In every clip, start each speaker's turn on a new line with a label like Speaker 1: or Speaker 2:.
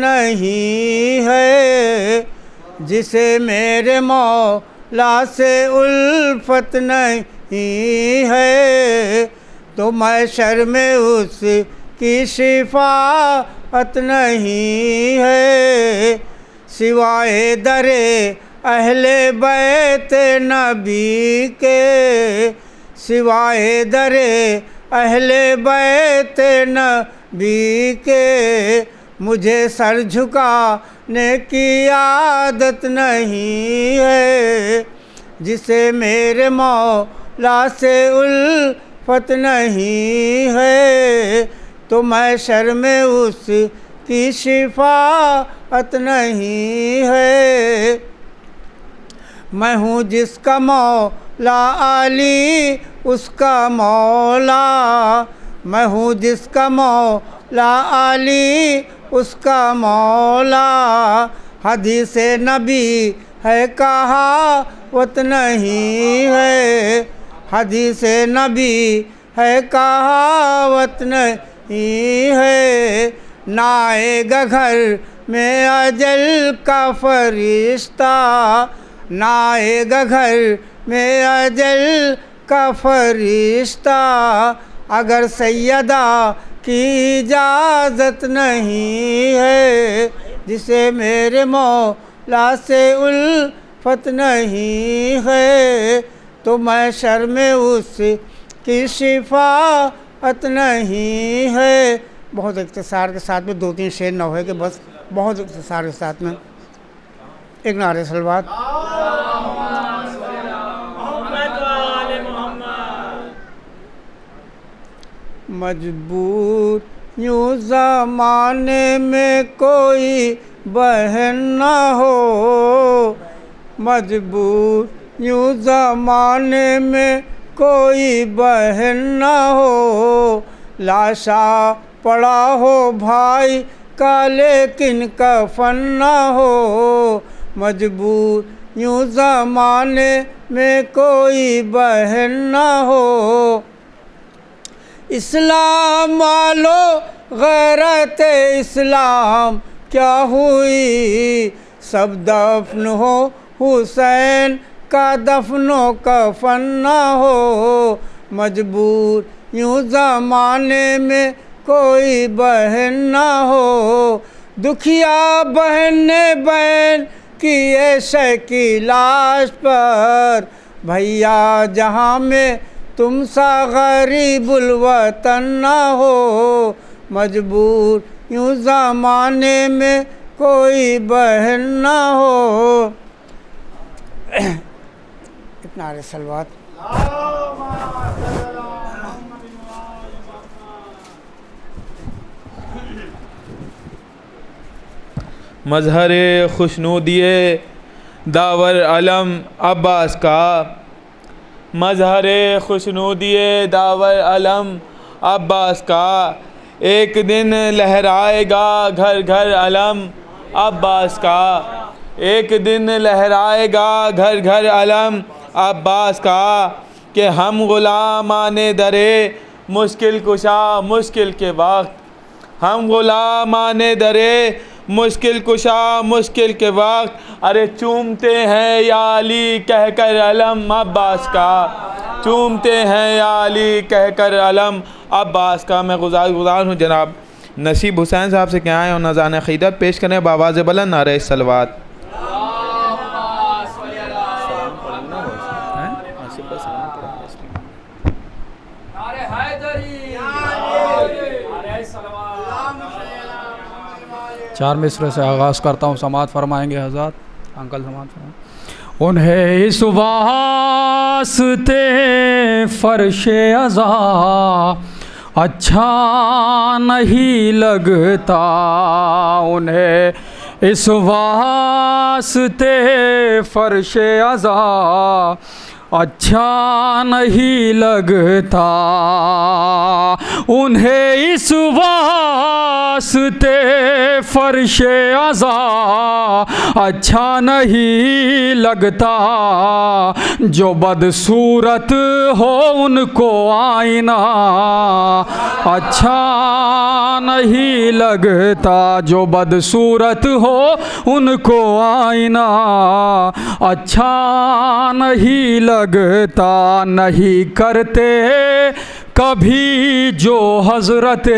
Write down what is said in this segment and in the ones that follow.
Speaker 1: نہیں ہے جسے میرے مولا سے الفت نہیں ہے، تو محشر میں اس کی شفاعت نہیں ہے، سوائے در اہل بیت نبی کے، سوائے در اہل بیت نبی کے، مجھے سر جھکانے کی عادت نہیں ہے، جسے میرے مولا سے الفت نہیں ہے، تو محشر میں اس کی شفاعت نہیں ہے۔ میں ہوں جس کا مولا علی اس کا مولا، میں ہوں جس کا مولا علی اس کا مولا، حدیث نبی ہے کہاوت نہیں ہے، حدیث نبی ہے کہاوت نہیں ہے، نہ آئے گا گھر میں اجل کا فرشتہ، نہ آئے گا گھر میں اجل کا فرشتہ، اگر سیدہ کی اجازت نہیں ہے، جسے میرے مولا سے الفت نہیں ہے، تو محشر میں اس کی شفاعت نہیں ہے۔ بہت اختصار کے ساتھ میں 2-3 شعر نہ ہوئے کہ بس، بہت اختصار کے ساتھ میں ایک نعرہ صلوات۔ مجبور یوں زمانے میں کوئی بہن نہ ہو، مجبور یوں زمانے میں کوئی بہن نہ ہو، لاشا پڑا ہو بھائی کا لیکن کفن نہ ہو، مجبور یوں زمانے میں کوئی بہن نہ ہو، اسلام والو غیرت اسلام کیا ہوئی، سب دفن ہو حسین کا دفن و کفن نہ ہو، مجبور یوں زمانے میں کوئی بہن نہ ہو، دکھیا بہن نے بہن کی عیشے کی لاش پر، بھیا جہاں میں تم سا غریب الوطن نہ ہو، مجبور یوں زمانے میں کوئی بہن نہ ہو۔ اتنا رے صلوات۔
Speaker 2: مظہر خوشنودی داور علم عباس کا، مظہر خوشنودی داور علم عباس کا، ایک دن لہرائے گا گھر گھر علم عباس کا، ایک دن لہرائے گا گھر گھر علم عباس کا، کہ ہم غلامان در مشکل کشا مشکل کے وقت، ہم غلامان در مشکل کشا مشکل کے وقت، ارے چومتے ہیں یا علی کہہ کر علم عباس کا، چومتے ہیں یا علی کہہ کر علم عباس کا۔ میں گزار ہوں جناب نصیب حسین صاحب سے کہ آئیں اور نذران عقیدت پیش کریں بآواز بلند نعرہ صلوات۔
Speaker 3: چار مصرے سے آغاز کرتا ہوں، سماعت فرمائیں گے حضرات، انکل سماعت فرمائیں۔ انہیں اس واسطے فرش عزا اچھا نہیں لگتا، انہیں اس واسطے فرش عزا اچھا نہیں لگتا انہیں اس واسطے فرش عزا اچھا نہیں لگتا جو بدصورت ہو ان کو آئینہ اچھا نہیں لگتا جو بدصورت ہو ان کو آئینہ اچھا نہیں لگتا نہیں کرتے کبھی جو حضرت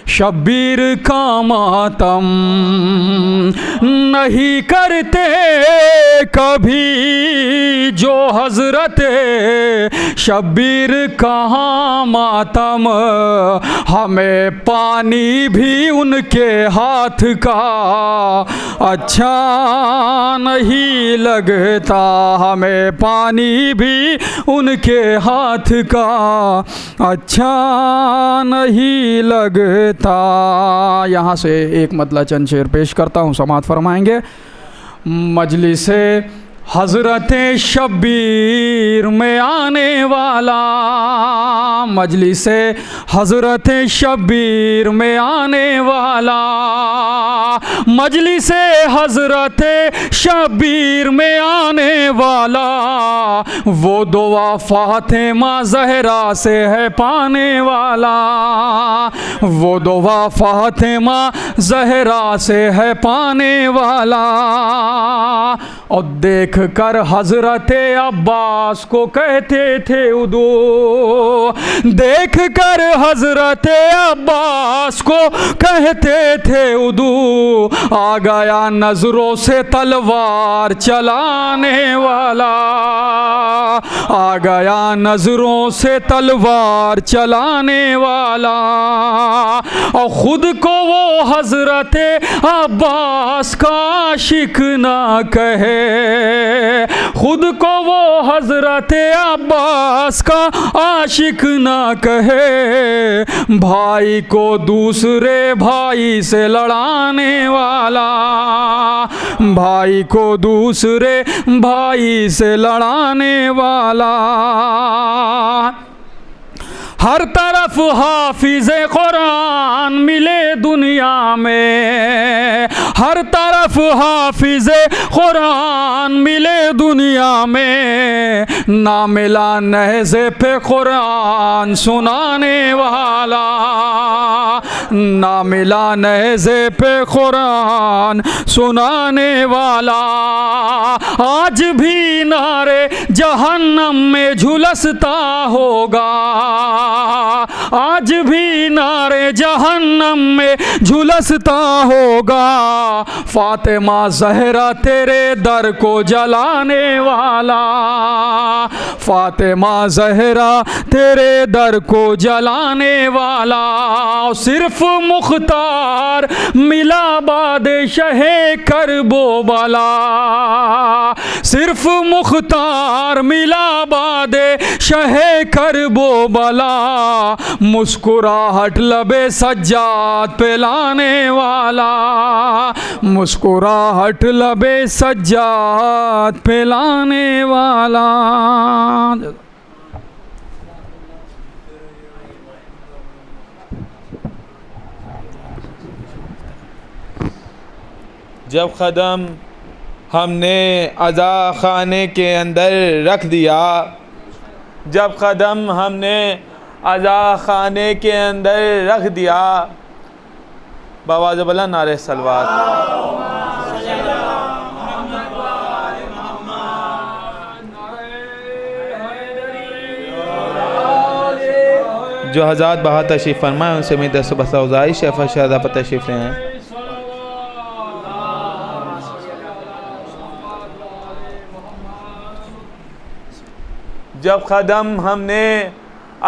Speaker 3: شبیر کا ماتم نہیں کرتے کبھی جو حضرت شبیر کا ماتم ہمیں پانی بھی ان کے ہاتھ کا اچھا نہیں لگتا ہمیں پانی بھی ان کے ہاتھ کا اچھا نہیں لگتا. یہاں سے ایک مطلع چند شعر پیش کرتا ہوں، سماعت فرمائیں گے. مجلس حضرت شبیر میں آنے والا مجلس حضرت شبیر میں آنے والا مجلس حضرت شبیر میں آنے والا وہ دعا فاطمہ زہرا سے ہے پانے والا وہ دعا فاطمہ زہرا سے ہے پانے والا. اور دیکھ کر حضرت عباس کو کہتے تھے ادو دیکھ کر حضرت عباس کو کہتے تھے ادو آ گیا نظروں سے تلوار چلانے والا آ گیا نظروں سے تلوار چلانے والا. اور خود کو وہ حضرت عباس کا عاشق نہ کہے خود کو وہ حضرت عباس کا عاشق نہ کہے بھائی کو دوسرے بھائی سے لڑانے والا بھائی کو دوسرے بھائی سے لڑانے والا. ہر طرف حافظ قرآن ملے دنیا میں ہر طرف حافظ قرآن ملے دنیا میں نہ ملا نہضے پہ قرآن سنانے والا نہ ملا نہضے پہ قرآن سنانے والا. آج بھی نعرے جہنم میں جھلستا ہوگا آج بھی نعرے جہنم میں جھلستا ہوگا فاطمہ زہرا تیرے در کو جلانے والا فاطمہ زہرا تیرے در کو جلانے والا. صرف مختار ملا بادشاہ کرب و بلا صرف مختار ملا بادشاہ کرب و بلا مسکراہٹ لبے سجاد پہ لانے والا مسکراہٹ لبے سجاد پہ لانے والا.
Speaker 2: جب قدم ہم نے عزا خانے کے اندر رکھ دیا جب قدم ہم نے عزا خانے کے اندر رکھ دیا بآواز بلند نعرہ صلوات. جو حضرات بہا تشریف فرمائے ان سے میری دست و بسا اوزائی شیخ شہزادہ پر تشریف لے ہیں. جب قدم ہم نے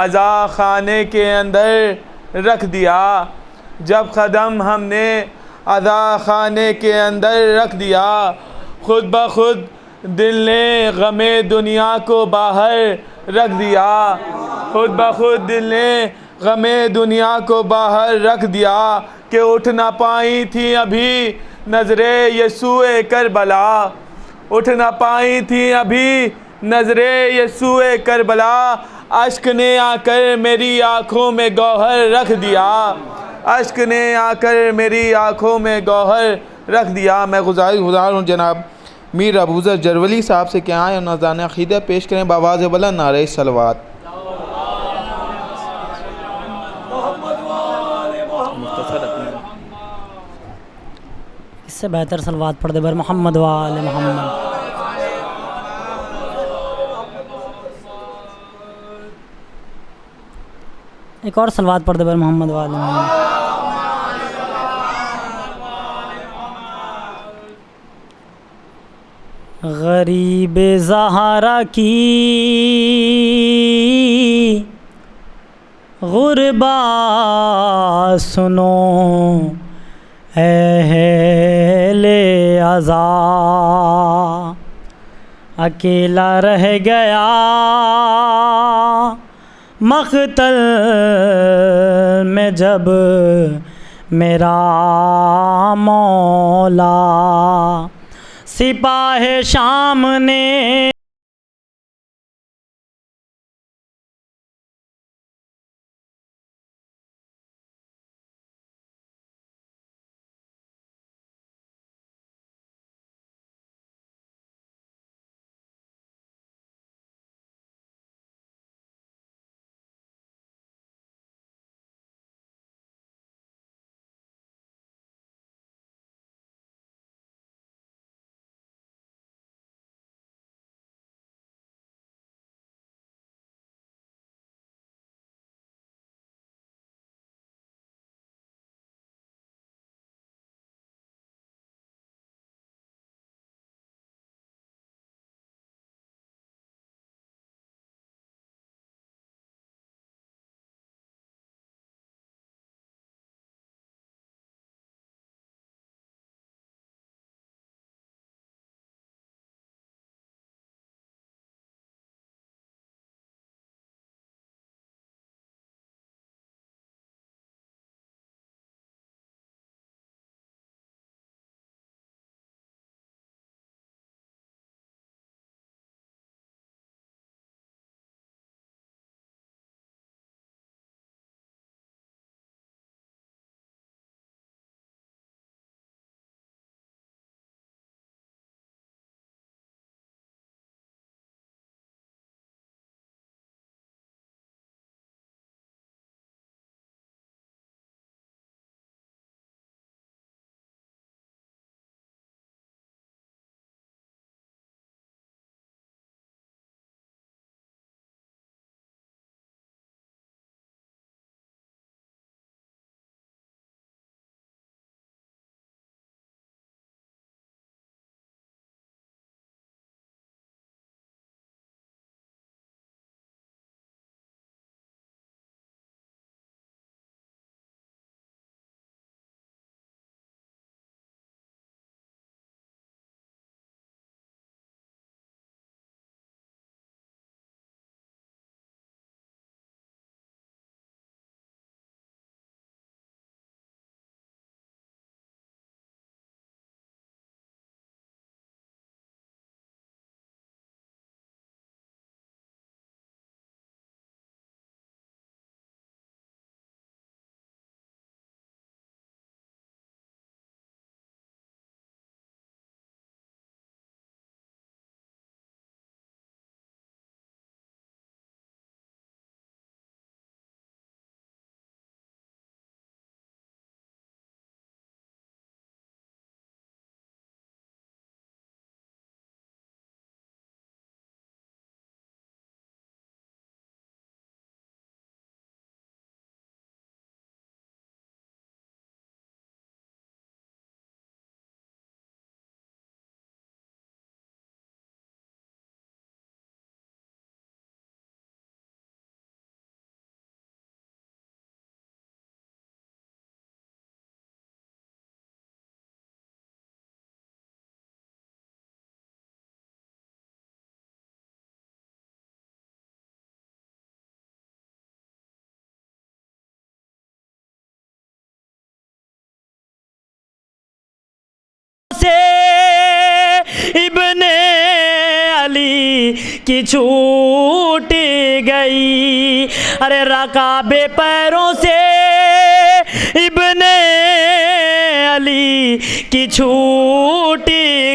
Speaker 2: عزا خانے کے اندر رکھ دیا جب قدم ہم نے عزا خانے کے اندر رکھ دیا خود بخود دل نے غم دنیا کو باہر رکھ دیا خود بخود دل نے غم دنیا کو باہر رکھ دیا کہ اٹھ نہ پائی تھی ابھی نظریں یسوع کربلا اٹھ نہ پائی تھی ابھی نظرِ یسوع کربلا، اشک نے آ کر میری آنکھوں میں گوہر رکھ دیا، اشک نے آ کر میری آنکھوں میں گوہر رکھ دیا۔ میں گزار ہوں جناب میر ابوذر جرولی صاحب سے کہ آئیں اور نذرانِ عقیدہ پیش کریں بآواز بلند نعرہ صلوات۔
Speaker 4: اس سے بہتر صلوات پڑھ دے بر محمد و آل محمد۔ ایک اور صلوات پڑھ دے بر محمد و آل محمد۔ غریب زہرا کی غربا سنو، اہل عزا، اکیلا رہ گیا مقتل میں جب میرا مولا، سپاہ شام نے علی کی چھوٹ گئی، ارے رکابے پیروں سے ابن علی کی چھوٹ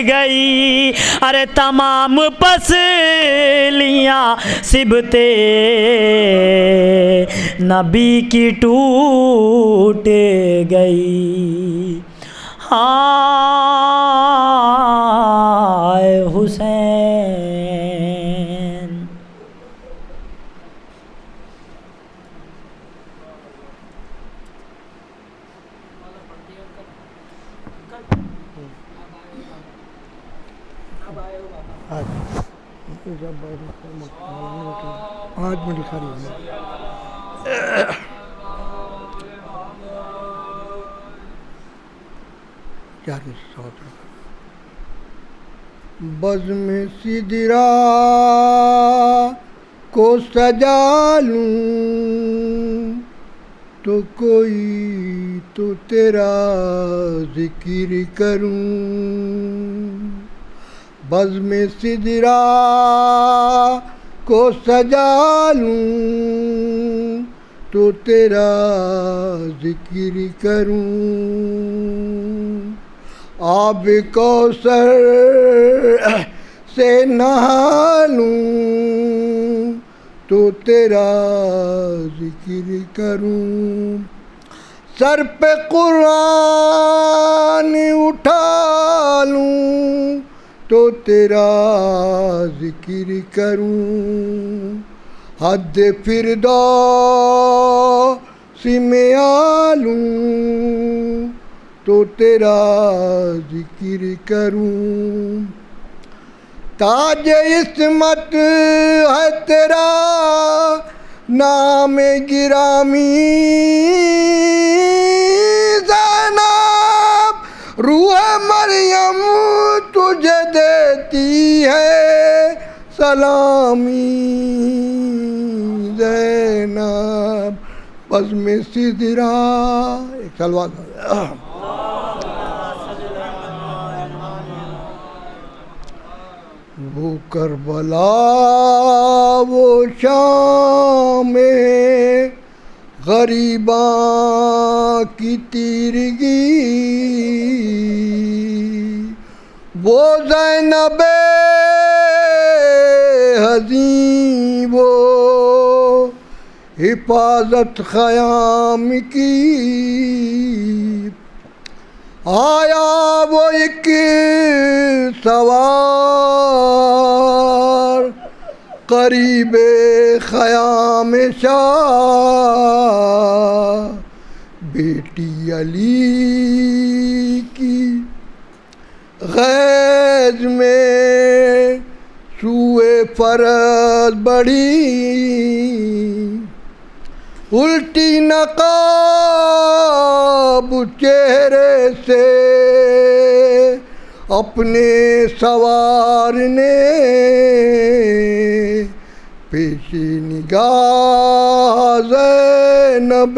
Speaker 4: گئی، ارے تمام پسلیاں سبتے نبی کی ٹوٹ گئی، ہائے حسین۔
Speaker 1: آج میں لکھا رہی ہوں بزم سدرا کو سجا لوں تو کوئی تو تیرا ذکر کروں، بزم سدرا کو سجا لوں تو تیرا ذکر کروں، آب کوثر سے نہا لوں تو تیرا ذکر کروں، سر پہ قرآن اٹھا لوں تو تیرا ذکر کروں، حد فردوس میں آلوں تو تیرا ذکر کروں، تاج عصمت ہے تیرا نام گرامی، زینب روح مریم تجھے دیتی ہے سلامی، زینب بزم سدرا۔ ایک سلوات وہ کربلا وہ شام غریباں کی تیرگی، وہ زینب حزین وہ حفاظت خیام کی، آیا وہ ایک سوار قریب خیام شاہ، بیٹی علی کی غیظ میں سوئے فرض بڑھی، الٹی نقاب چہرے سے اپنے سوار نے، پیش نگاہ زینب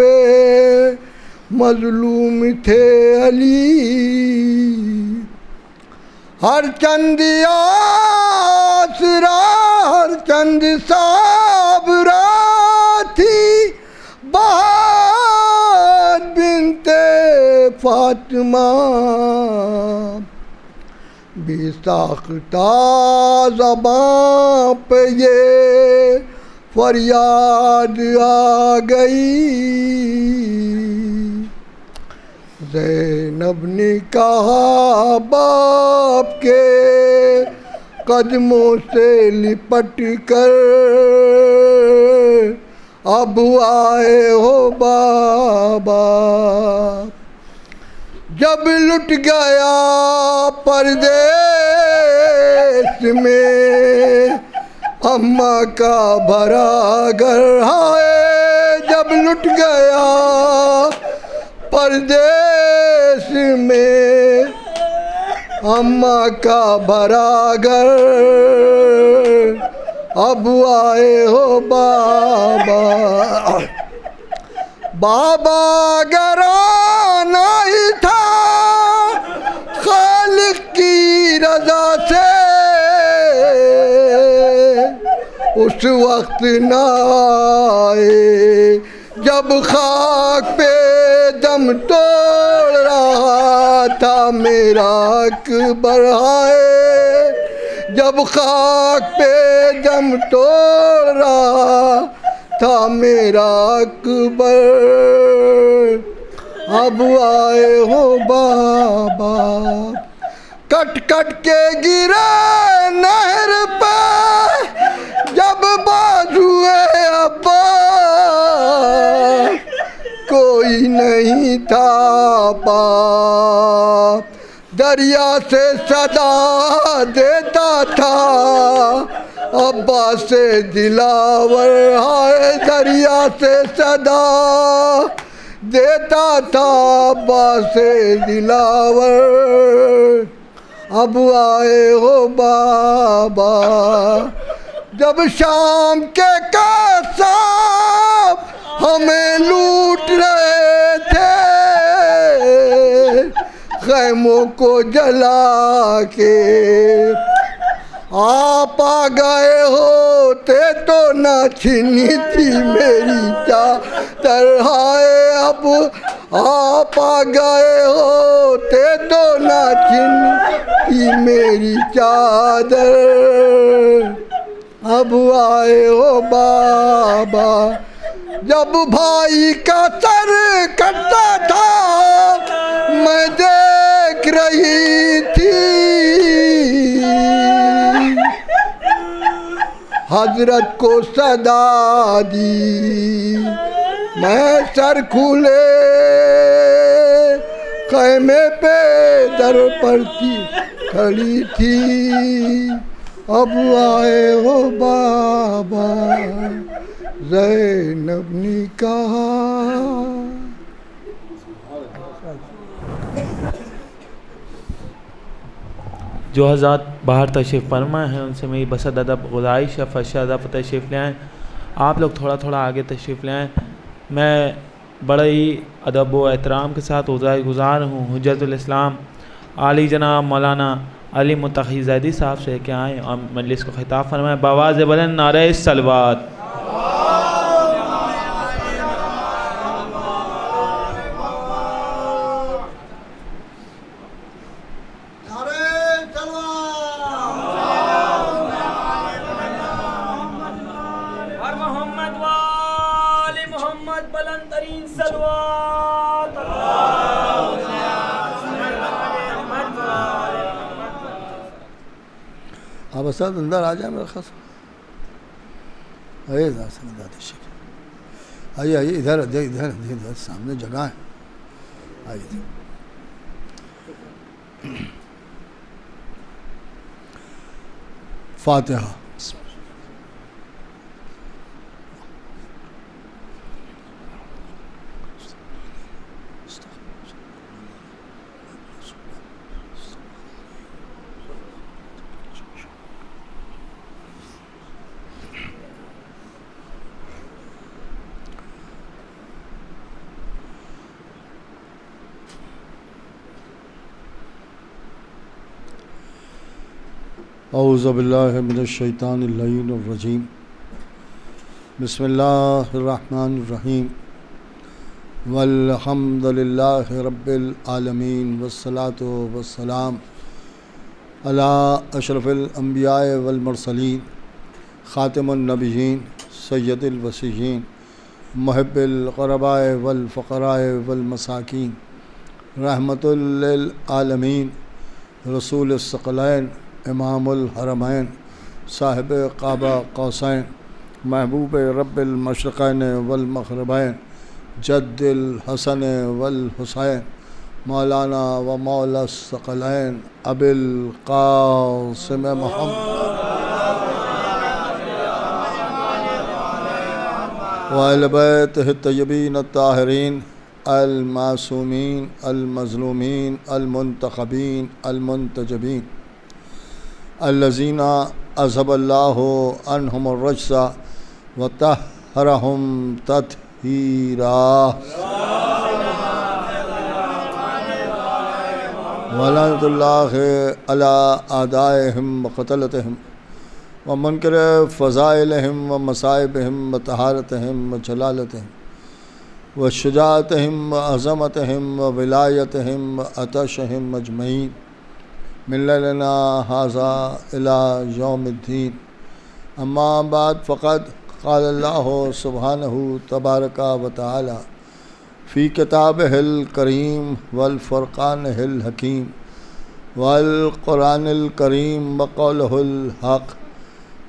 Speaker 1: مظلوم تھے علی، ہر چند آسرا ہر چند صابرا تھی بہت بنت فاطمہ، بے ساختہ زباں پہ یہ فریاد آ گئی، زینب نے کہا باپ کے قدموں سے لپٹ کر، اب آئے ہو بابا، جب لٹ گیا پردیس میں اماں کا بھرا گھر، ہائے جب لٹ گیا پردیس میں اماں کا بھرا گھر، اب آئے ہو بابا، بابا اگر آنا ہی تھا خالق کی رضا سے، اس وقت نہ آئے جب خاک پہ دم توڑ رہا تھا میرا اکبر آئے جب خاک پہ دم توڑ رہا تھا میرا اکبر اب آئے ہو بابا کٹ کٹ کے گرا نہر پہ جب بازوئے ابا کوئی نہیں تھا پا دریا سے صدا دیتا تھا ابا سے دلاور آئے دریا سے صدا دیتا تھا ابا سے دلاور اب آئے ہو بابا جب شام کے قصاب ہمیں لوٹ رہے تھے خیموں کو جلا کے آپ آ گئے ہوتے تو نہ چھنی تھی میری چادر ہائے اب آپ آ گئے ہوتے تو نہ چھنی تھی میری چادر اب آئے ہو بابا جب بھائی کا سر کٹتا تھا میں دیکھ رہی تھی حضرت کو صدا دی میں سر کھولے خیمے پہ در پر کھڑی تھی اب آئے ہو بابا زینب نے کہا
Speaker 2: جو حضرات باہر تشریف فرما ہیں ان سے میری بسط ادب گزارش ہے فرشہ ادب تشریف لے آئیں آپ لوگ تھوڑا تھوڑا آگے تشریف لے آئیں میں بڑے ہی ادب و احترام کے ساتھ گزار ہوں حجت الاسلام عالی جناب مولانا علی متقی زیدی صاحب سے کہ آئیں اور مجلس کو خطاب فرمائیں بآواز بلند نعرہ صلوات
Speaker 1: آپ اسد اندر آ جائیں میرا خاص آئیے آئیے آئیے ادھر ادھر سامنے جگہ ہے آئیے فاتحہ اعوذ باللہ من الشیطان اللعین الرجیم بسم اللہ الرحمن الرحیم والحمد للہ رب العالمین والصلاة والسلام علی اشرف الانبیاء والمرسلین خاتم النبیین سید الوصیین محب القرباء والفقراء والمساکین رحمت للعالمین رسول الثقلین امام الحرمین صاحب قاب قوسین محبوب رب المشرقین والمغربین جد الحسن والحسین مولانا و مولا الثقلین ابی القاسم محمد وآل بیتہ الطیبین الطاہرین المعصومین المظلومین المنتخبین المنتجبین الذین اذهب اللہ عنہم الرجس وطہرہم تطہیرا ولعنۃ اللہ علی اعدائہم وقتلتہم ومنکر فضائلہم ومصائبہم وطہارتہم وجلالتہم وشجاعتہم وعظمتہم وولایتہم وعطشہم اجمعین من لیلنا ھذا الی یوم الدین اما بعد فقد قال اللہ سبحانہ تبارک و تعالی فی کتابہ الکریم والفرقانہ الحکیم والقرآن الکریم وقولہ الحق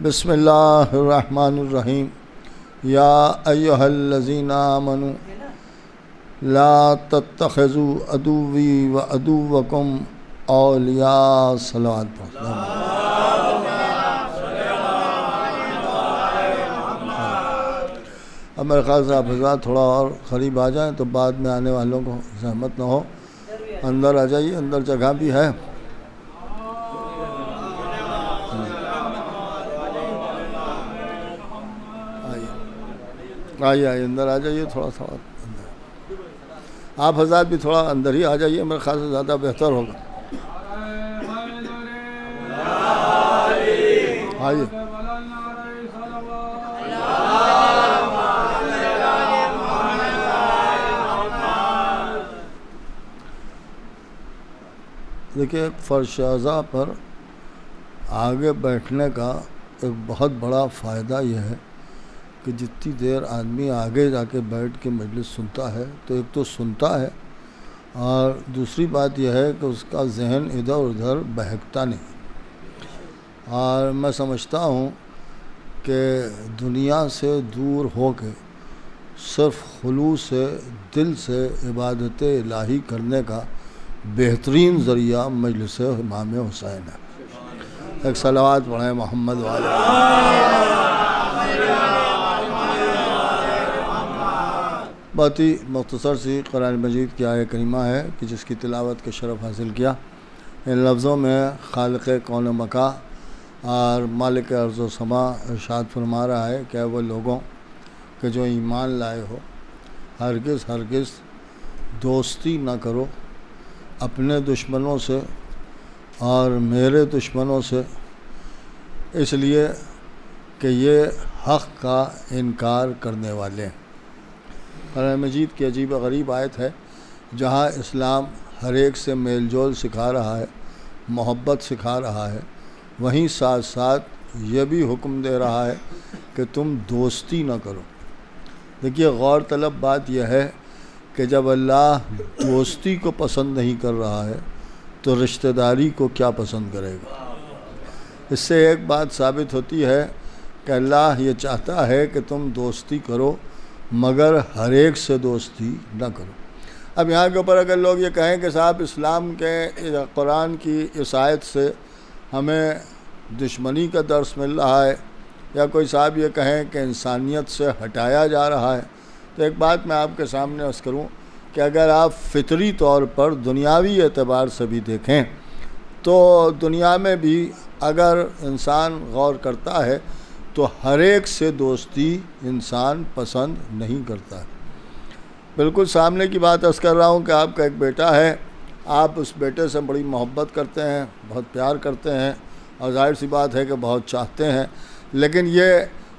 Speaker 1: بسم اللہ الرحمن الرحیم یا ایہا الذین آمنوا لا تتخذوا عدوی وعدوکم اولیاء صلوات پڑھیں۔ اب میرے خیال سے آپ حضرات تھوڑا اور قریب آ جائیں تو بعد میں آنے والوں کو زحمت نہ ہو۔ اندر آ جائیے، اندر جگہ بھی ہے۔ آئیے اندر آ جائیے، تھوڑا اندر آپ حضرات بھی تھوڑا اندر ہی آ جائیے، میرے خیال سے زیادہ بہتر ہوگا۔ آئیے دیکھیے، فرش اعضاء پر آگے بیٹھنے کا ایک بہت بڑا فائدہ یہ ہے کہ جتنی دیر آدمی آگے جا کے بیٹھ کے مجلس سنتا ہے تو ایک تو سنتا ہے، اور دوسری بات یہ ہے کہ اس کا ذہن ادھر ادھر بہکتا نہیں۔ اور میں سمجھتا ہوں کہ دنیا سے دور ہو کے صرف خلوص سے دل سے عبادت الہی کرنے کا بہترین ذریعہ مجلس امام حسین ہے۔ ایک صلوات پڑھیں محمد والے۔ بہت ہی مختصر سی قرآن مجید کی آیہ کریمہ ہے کہ جس کی تلاوت کے شرف حاصل کیا۔ ان لفظوں میں خالق کون و مکان اور مالک ارض و سما ارشاد فرما رہا ہے کہ وہ لوگوں کہ جو ایمان لائے ہو، ہرگز دوستی نہ کرو اپنے دشمنوں سے اور میرے دشمنوں سے، اس لیے کہ یہ حق کا انکار کرنے والے ہیں۔ قرآن مجید کی عجیب و غریب آیت ہے جہاں اسلام ہر ایک سے میل جول سکھا رہا ہے، محبت سکھا رہا ہے، وہیں ساتھ ساتھ یہ بھی حکم دے رہا ہے کہ تم دوستی نہ کرو۔ دیکھیے، غور طلب بات یہ ہے کہ جب اللہ دوستی کو پسند نہیں کر رہا ہے تو رشتہ داری کو کیا پسند کرے گا؟ اس سے ایک بات ثابت ہوتی ہے کہ اللہ یہ چاہتا ہے کہ تم دوستی کرو مگر ہر ایک سے دوستی نہ کرو۔ اب یہاں کے اوپر اگر لوگ یہ کہیں کہ صاحب اسلام کے قرآن کی اس آیت سے ہمیں دشمنی کا درس مل رہا ہے، یا کوئی صاحب یہ کہیں کہ انسانیت سے ہٹایا جا رہا ہے، تو ایک بات میں آپ کے سامنے عرض کروں کہ اگر آپ فطری طور پر دنیاوی اعتبار سے بھی دیکھیں تو دنیا میں بھی اگر انسان غور کرتا ہے تو ہر ایک سے دوستی انسان پسند نہیں کرتا ہے۔ بالکل سامنے کی بات عرض کر رہا ہوں کہ آپ کا ایک بیٹا ہے، آپ اس بیٹے سے بڑی محبت کرتے ہیں، بہت پیار کرتے ہیں، اور ظاہر سی بات ہے کہ بہت چاہتے ہیں، لیکن یہ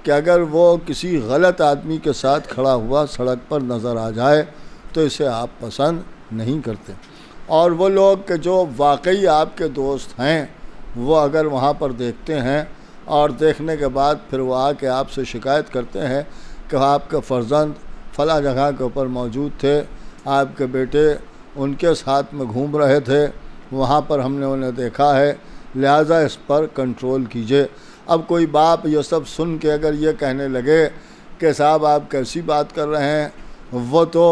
Speaker 1: کہ اگر وہ کسی غلط آدمی کے ساتھ کھڑا ہوا سڑک پر نظر آ جائے تو اسے آپ پسند نہیں کرتے۔ اور وہ لوگ کہ جو واقعی آپ کے دوست ہیں وہ اگر وہاں پر دیکھتے ہیں اور دیکھنے کے بعد پھر وہ آ کے آپ سے شکایت کرتے ہیں کہ آپ کے فرزند فلاں جگہ کے اوپر موجود تھے، آپ کے بیٹے ان کے ساتھ میں گھوم رہے تھے، وہاں پر ہم نے انہیں دیکھا ہے، لہٰذا اس پر کنٹرول کیجئے۔ اب کوئی باپ یہ سب سن کے اگر یہ کہنے لگے کہ صاحب آپ کیسی بات کر رہے ہیں، وہ تو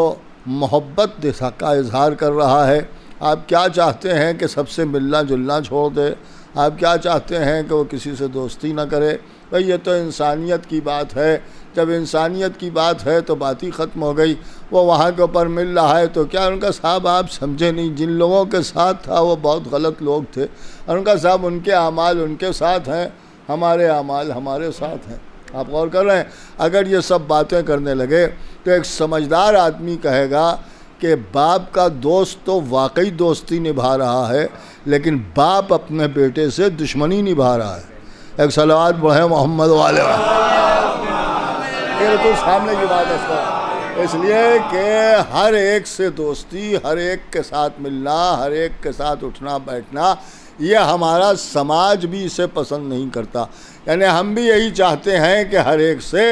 Speaker 1: محبت کا اظہار کر رہا ہے، آپ کیا چاہتے ہیں کہ سب سے ملنا جلنا چھوڑ دے؟ آپ کیا چاہتے ہیں کہ وہ کسی سے دوستی نہ کرے؟ بھئی یہ تو انسانیت کی بات ہے، جب انسانیت کی بات ہے تو بات ہی ختم ہو گئی۔ وہ وہاں کے اوپر مل رہا ہے تو کیا ان کا صاحب آپ سمجھے نہیں، جن لوگوں کے ساتھ تھا وہ بہت غلط لوگ تھے، اور ان کا صاحب ان کے اعمال ان کے ساتھ ہیں، ہمارے اعمال ہمارے ساتھ ہیں۔ آپ غور کر رہے ہیں؟ اگر یہ سب باتیں کرنے لگے تو ایک سمجھدار آدمی کہے گا کہ باپ کا دوست تو واقعی دوستی نبھا رہا ہے، لیکن باپ اپنے بیٹے سے دشمنی نبھا رہا ہے۔
Speaker 5: ایک صلوات پڑھیں محمد والے۔ یہ تو سامنے کی بات ہے، اس لیے کہ ہر ایک سے دوستی، ہر ایک کے ساتھ ملنا، ہر ایک کے ساتھ اٹھنا بیٹھنا، یہ ہمارا سماج بھی اسے پسند نہیں کرتا۔ یعنی ہم بھی یہی چاہتے ہیں کہ ہر ایک سے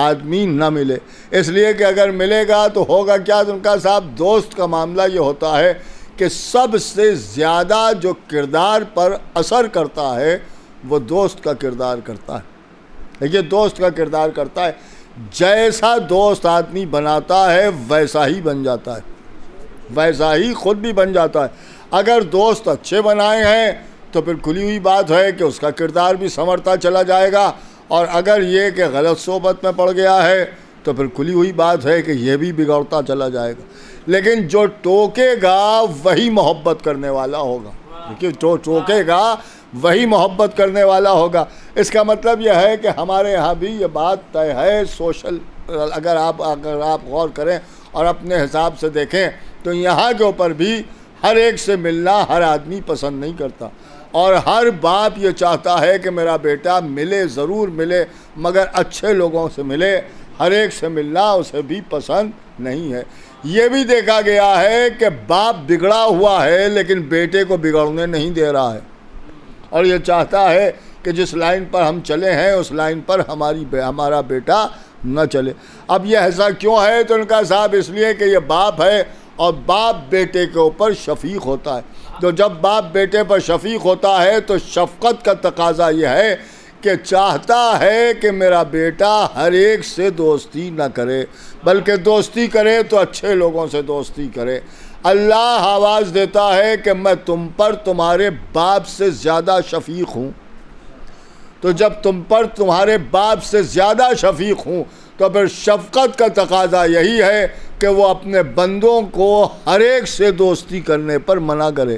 Speaker 5: آدمی نہ ملے، اس لیے کہ اگر ملے گا تو ہوگا کیا؟ ان کا صاحب دوست کا معاملہ یہ ہوتا ہے کہ سب سے زیادہ جو کردار پر اثر کرتا ہے وہ دوست کا کردار کرتا ہے۔ دیکھیے دوست کا کردار کرتا ہے، جیسا دوست آدمی بناتا ہے ویسا ہی بن جاتا ہے، ویسا ہی خود بھی بن جاتا ہے۔ اگر دوست اچھے بنائے ہیں تو پھر کھلی ہوئی بات ہے کہ اس کا کردار بھی سنورتا چلا جائے گا، اور اگر یہ کہ غلط صحبت میں پڑ گیا ہے تو پھر کھلی ہوئی بات ہے کہ یہ بھی بگڑتا چلا جائے گا۔ لیکن جو ٹوکے گا وہی محبت کرنے والا ہوگا، دیکھیے جو ٹوکے گا وہی محبت کرنے والا ہوگا۔ اس کا مطلب یہ ہے کہ ہمارے یہاں بھی یہ بات طے ہے، سوشل اگر آپ غور کریں اور اپنے حساب سے دیکھیں تو یہاں کے اوپر بھی ہر ایک سے ملنا ہر آدمی پسند نہیں کرتا، اور ہر باپ یہ چاہتا ہے کہ میرا بیٹا ملے، ضرور ملے، مگر اچھے لوگوں سے ملے۔ ہر ایک سے ملنا اسے بھی پسند نہیں ہے۔ یہ بھی دیکھا گیا ہے کہ باپ بگڑا ہوا ہے لیکن بیٹے کو بگڑنے نہیں دے رہا ہے، اور یہ چاہتا ہے کہ جس لائن پر ہم چلے ہیں اس لائن پر ہمارا بیٹا نہ چلے۔ اب یہ ایسا کیوں ہے؟ تو ان کا صاحب اس لیے کہ یہ باپ ہے، اور باپ بیٹے کے اوپر شفیق ہوتا ہے۔ تو جب باپ بیٹے پر شفیق ہوتا ہے تو شفقت کا تقاضا یہ ہے کہ چاہتا ہے کہ میرا بیٹا ہر ایک سے دوستی نہ کرے، بلکہ دوستی کرے تو اچھے لوگوں سے دوستی کرے۔ اللہ آواز دیتا ہے کہ میں تم پر تمہارے باپ سے زیادہ شفیق ہوں۔ تو جب تم پر تمہارے باپ سے زیادہ شفیق ہوں تو پھر شفقت کا تقاضا یہی ہے کہ وہ اپنے بندوں کو ہر ایک سے دوستی کرنے پر منع کرے۔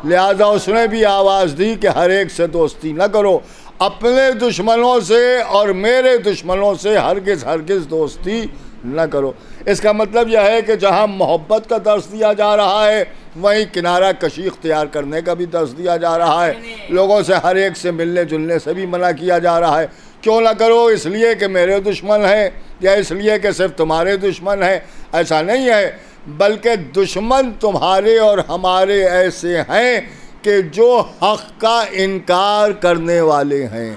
Speaker 5: لہذا اس نے بھی آواز دی کہ ہر ایک سے دوستی نہ کرو، اپنے دشمنوں سے اور میرے دشمنوں سے ہرگز دوستی نہ کرو۔ اس کا مطلب یہ ہے کہ جہاں محبت کا درس دیا جا رہا ہے وہیں کنارہ کشی اختیار کرنے کا بھی درس دیا جا رہا ہے، لوگوں سے ہر ایک سے ملنے جلنے سے بھی منع کیا جا رہا ہے۔ کیوں نہ کرو؟ اس لیے کہ میرے دشمن ہیں، یا اس لیے کہ صرف تمہارے دشمن ہیں؟ ایسا نہیں ہے، بلکہ دشمن تمہارے اور ہمارے ایسے ہیں کہ جو حق کا انکار کرنے والے ہیں۔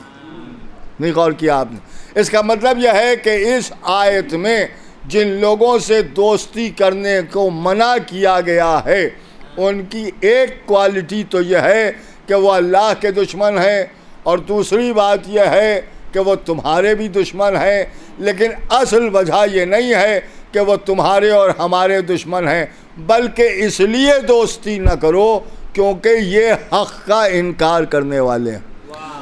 Speaker 5: نہیں غور کیا آپ نے؟ اس کا مطلب یہ ہے کہ اس آیت میں جن لوگوں سے دوستی کرنے کو منع کیا گیا ہے ان کی ایک کوالٹی تو یہ ہے کہ وہ اللہ کے دشمن ہیں، اور دوسری بات یہ ہے کہ وہ تمہارے بھی دشمن ہیں۔ لیکن اصل وجہ یہ نہیں ہے کہ وہ تمہارے اور ہمارے دشمن ہیں، بلکہ اس لیے دوستی نہ کرو کیونکہ یہ حق کا انکار کرنے والے ہیں۔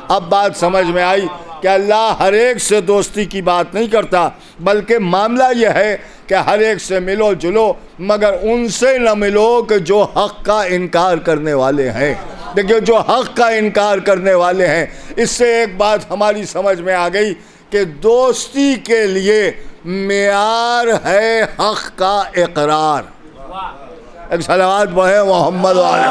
Speaker 5: اب بات سمجھ میں آئی کہ اللہ ہر ایک سے دوستی کی بات نہیں کرتا، بلکہ معاملہ یہ ہے کہ ہر ایک سے ملو جلو، مگر ان سے نہ ملو کہ جو حق کا انکار کرنے والے ہیں۔ دیکھیے جو حق کا انکار کرنے والے ہیں، اس سے ایک بات ہماری سمجھ میں آ گئی کہ دوستی کے لیے معیار ہے حق کا اقرار۔ ایک صلوات پڑھیں محمد والے۔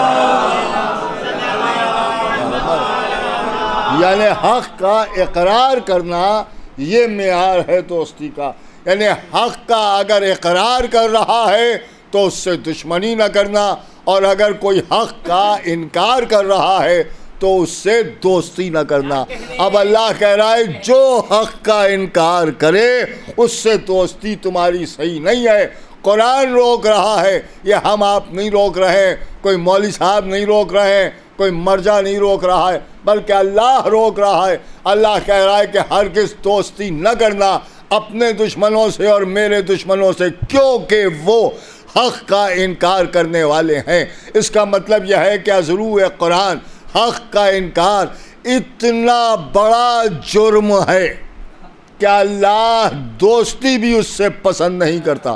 Speaker 5: یعنی حق کا اقرار کرنا یہ معیار ہے دوستی کا۔ یعنی حق کا اگر اقرار کر رہا ہے تو اس سے دشمنی نہ کرنا، اور اگر کوئی حق کا انکار کر رہا ہے تو اس سے دوستی نہ کرنا۔ اب اللہ کہہ رہا ہے جو حق کا انکار کرے اس سے دوستی تمہاری صحیح نہیں ہے۔ قرآن روک رہا ہے، یہ ہم آپ نہیں روک رہے ہیں، کوئی مولوی صاحب نہیں روک رہے ہیں، کوئی مرجع نہیں روک رہا ہے، بلکہ اللہ روک رہا ہے۔ اللہ کہہ رہا ہے کہ ہرگز دوستی نہ کرنا اپنے دشمنوں سے اور میرے دشمنوں سے، کیونکہ وہ حق کا انکار کرنے والے ہیں۔ اس کا مطلب یہ ہے کہ ازرو قرآن حق کا انکار اتنا بڑا جرم ہے کہ اللہ دوستی بھی اس سے پسند نہیں کرتا۔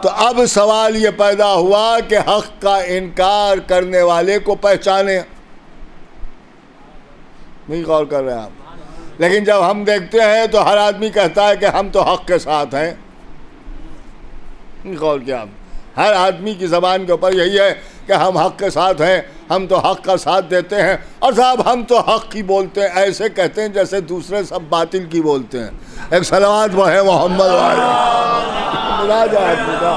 Speaker 5: تو اب سوال یہ پیدا ہوا کہ حق کا انکار کرنے والے کو پہچانے۔ نہیں غور کر رہے آپ؟ لیکن جب ہم دیکھتے ہیں تو ہر آدمی کہتا ہے کہ ہم تو حق کے ساتھ ہیں۔ نہیں غور کیا آپ؟ ہر آدمی کی زبان کے اوپر یہی ہے کہ ہم حق کے ساتھ ہیں، ہم تو حق کا ساتھ دیتے ہیں، اور صاحب ہم تو حق کی بولتے ہیں، ایسے کہتے ہیں جیسے دوسرے سب باطل کی بولتے ہیں۔ ایک صلوات وہ ہے محمد والے ملا جائے خدا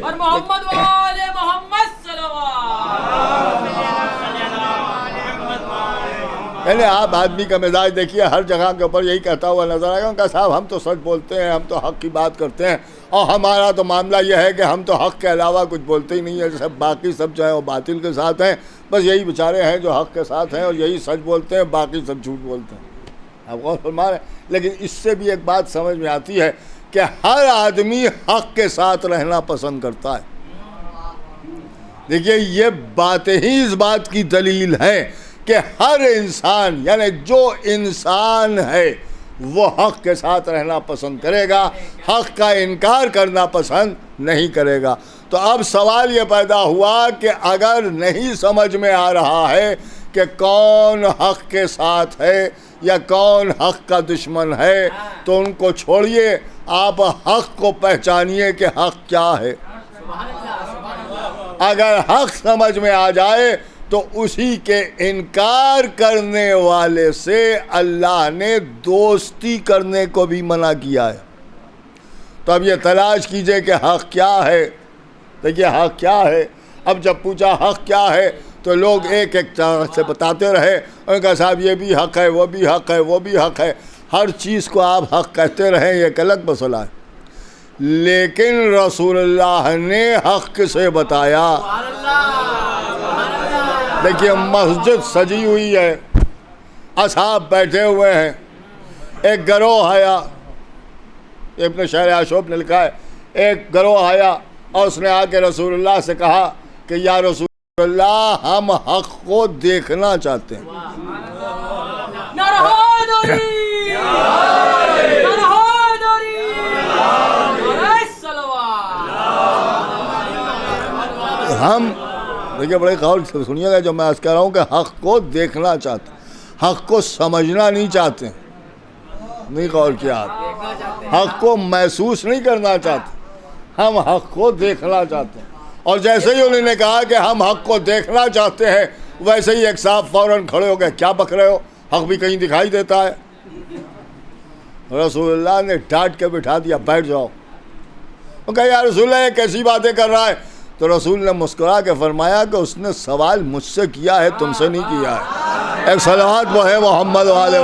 Speaker 6: محمد والے محمد صلوات۔
Speaker 5: یعنی آپ آدمی کا مزاج دیکھیے، ہر جگہ کے اوپر یہی کہتا ہوا نظر آئے گا کہ صاحب ہم تو سچ بولتے ہیں، ہم تو حق کی بات کرتے ہیں، اور ہمارا تو معاملہ یہ ہے کہ ہم تو حق کے علاوہ کچھ بولتے ہی نہیں ہیں، جیسے باقی سب جو ہے وہ باطل کے ساتھ ہیں، بس یہی بیچارے ہیں جو حق کے ساتھ ہیں اور یہی سچ بولتے ہیں، باقی سب جھوٹ بولتے ہیں۔ آپ غور فرما رہے ہیں؟ لیکن اس سے بھی ایک بات سمجھ میں آتی ہے کہ ہر آدمی حق کے ساتھ رہنا پسند کرتا ہے۔ دیکھیے یہ باتیں ہی اس بات کی دلیل ہے کہ ہر انسان، یعنی جو انسان ہے وہ حق کے ساتھ رہنا پسند کرے گا، حق کا انکار کرنا پسند نہیں کرے گا۔ تو اب سوال یہ پیدا ہوا کہ اگر نہیں سمجھ میں آ رہا ہے کہ کون حق کے ساتھ ہے یا کون حق کا دشمن ہے، تو ان کو چھوڑیے، آپ حق کو پہچانیے کہ حق کیا ہے۔ اگر حق سمجھ میں آ جائے تو اسی کے انکار کرنے والے سے اللہ نے دوستی کرنے کو بھی منع کیا ہے۔ تو اب یہ تلاش کیجئے کہ حق کیا ہے۔ دیکھیے حق کیا ہے، اب جب پوچھا حق کیا ہے تو لوگ ایک ایک طرح سے بتاتے رہے، ان کا صاحب یہ بھی حق ہے، وہ بھی حق ہے، وہ بھی حق ہے، ہر چیز کو آپ حق کہتے رہیں، یہ ایک الگ مسئلہ ہے۔ لیکن رسول اللہ نے حق کسے بتایا؟ دیکھیے مسجد سجی ہوئی ہے، اصحاب بیٹھے ہوئے ہیں، ایک گروہ آیا، ابن شہر عاشوب نے لکھا ہے، ایک گروہ آیا اور اس نے آ کے رسول اللہ سے کہا کہ یا رسول اللہ ہم حق کو دیکھنا چاہتے ہیں۔ ہم دیکھیے بڑے غور سے سنیے گا جو میں کہہ رہا ہوں کہ حق کو دیکھنا چاہتے ہیں، حق کو سمجھنا نہیں چاہتے، نہیں غور کیا آپ، حق کو محسوس نہیں کرنا چاہتے، ہم حق کو دیکھنا چاہتے ہیں۔ اور جیسے ہی انہوں نے کہا کہ ہم حق کو دیکھنا چاہتے ہیں، ویسے ہی ایک صاحب فوراً کھڑے ہو گئے، کیا بک رہے ہو، حق بھی کہیں دکھائی دیتا ہے۔ رسول اللہ نے ڈانٹ کے بٹھا دیا، بیٹھ جاؤ۔ وہ کہا یا رسول اللہ یہ کیسی باتیں کر رہا ہے؟ تو رسول نے مسکرا کے فرمایا کہ اس نے سوال مجھ سے کیا ہے، تم سے نہیں کیا ہے۔ ایک صلوات وہ ہے محمد والے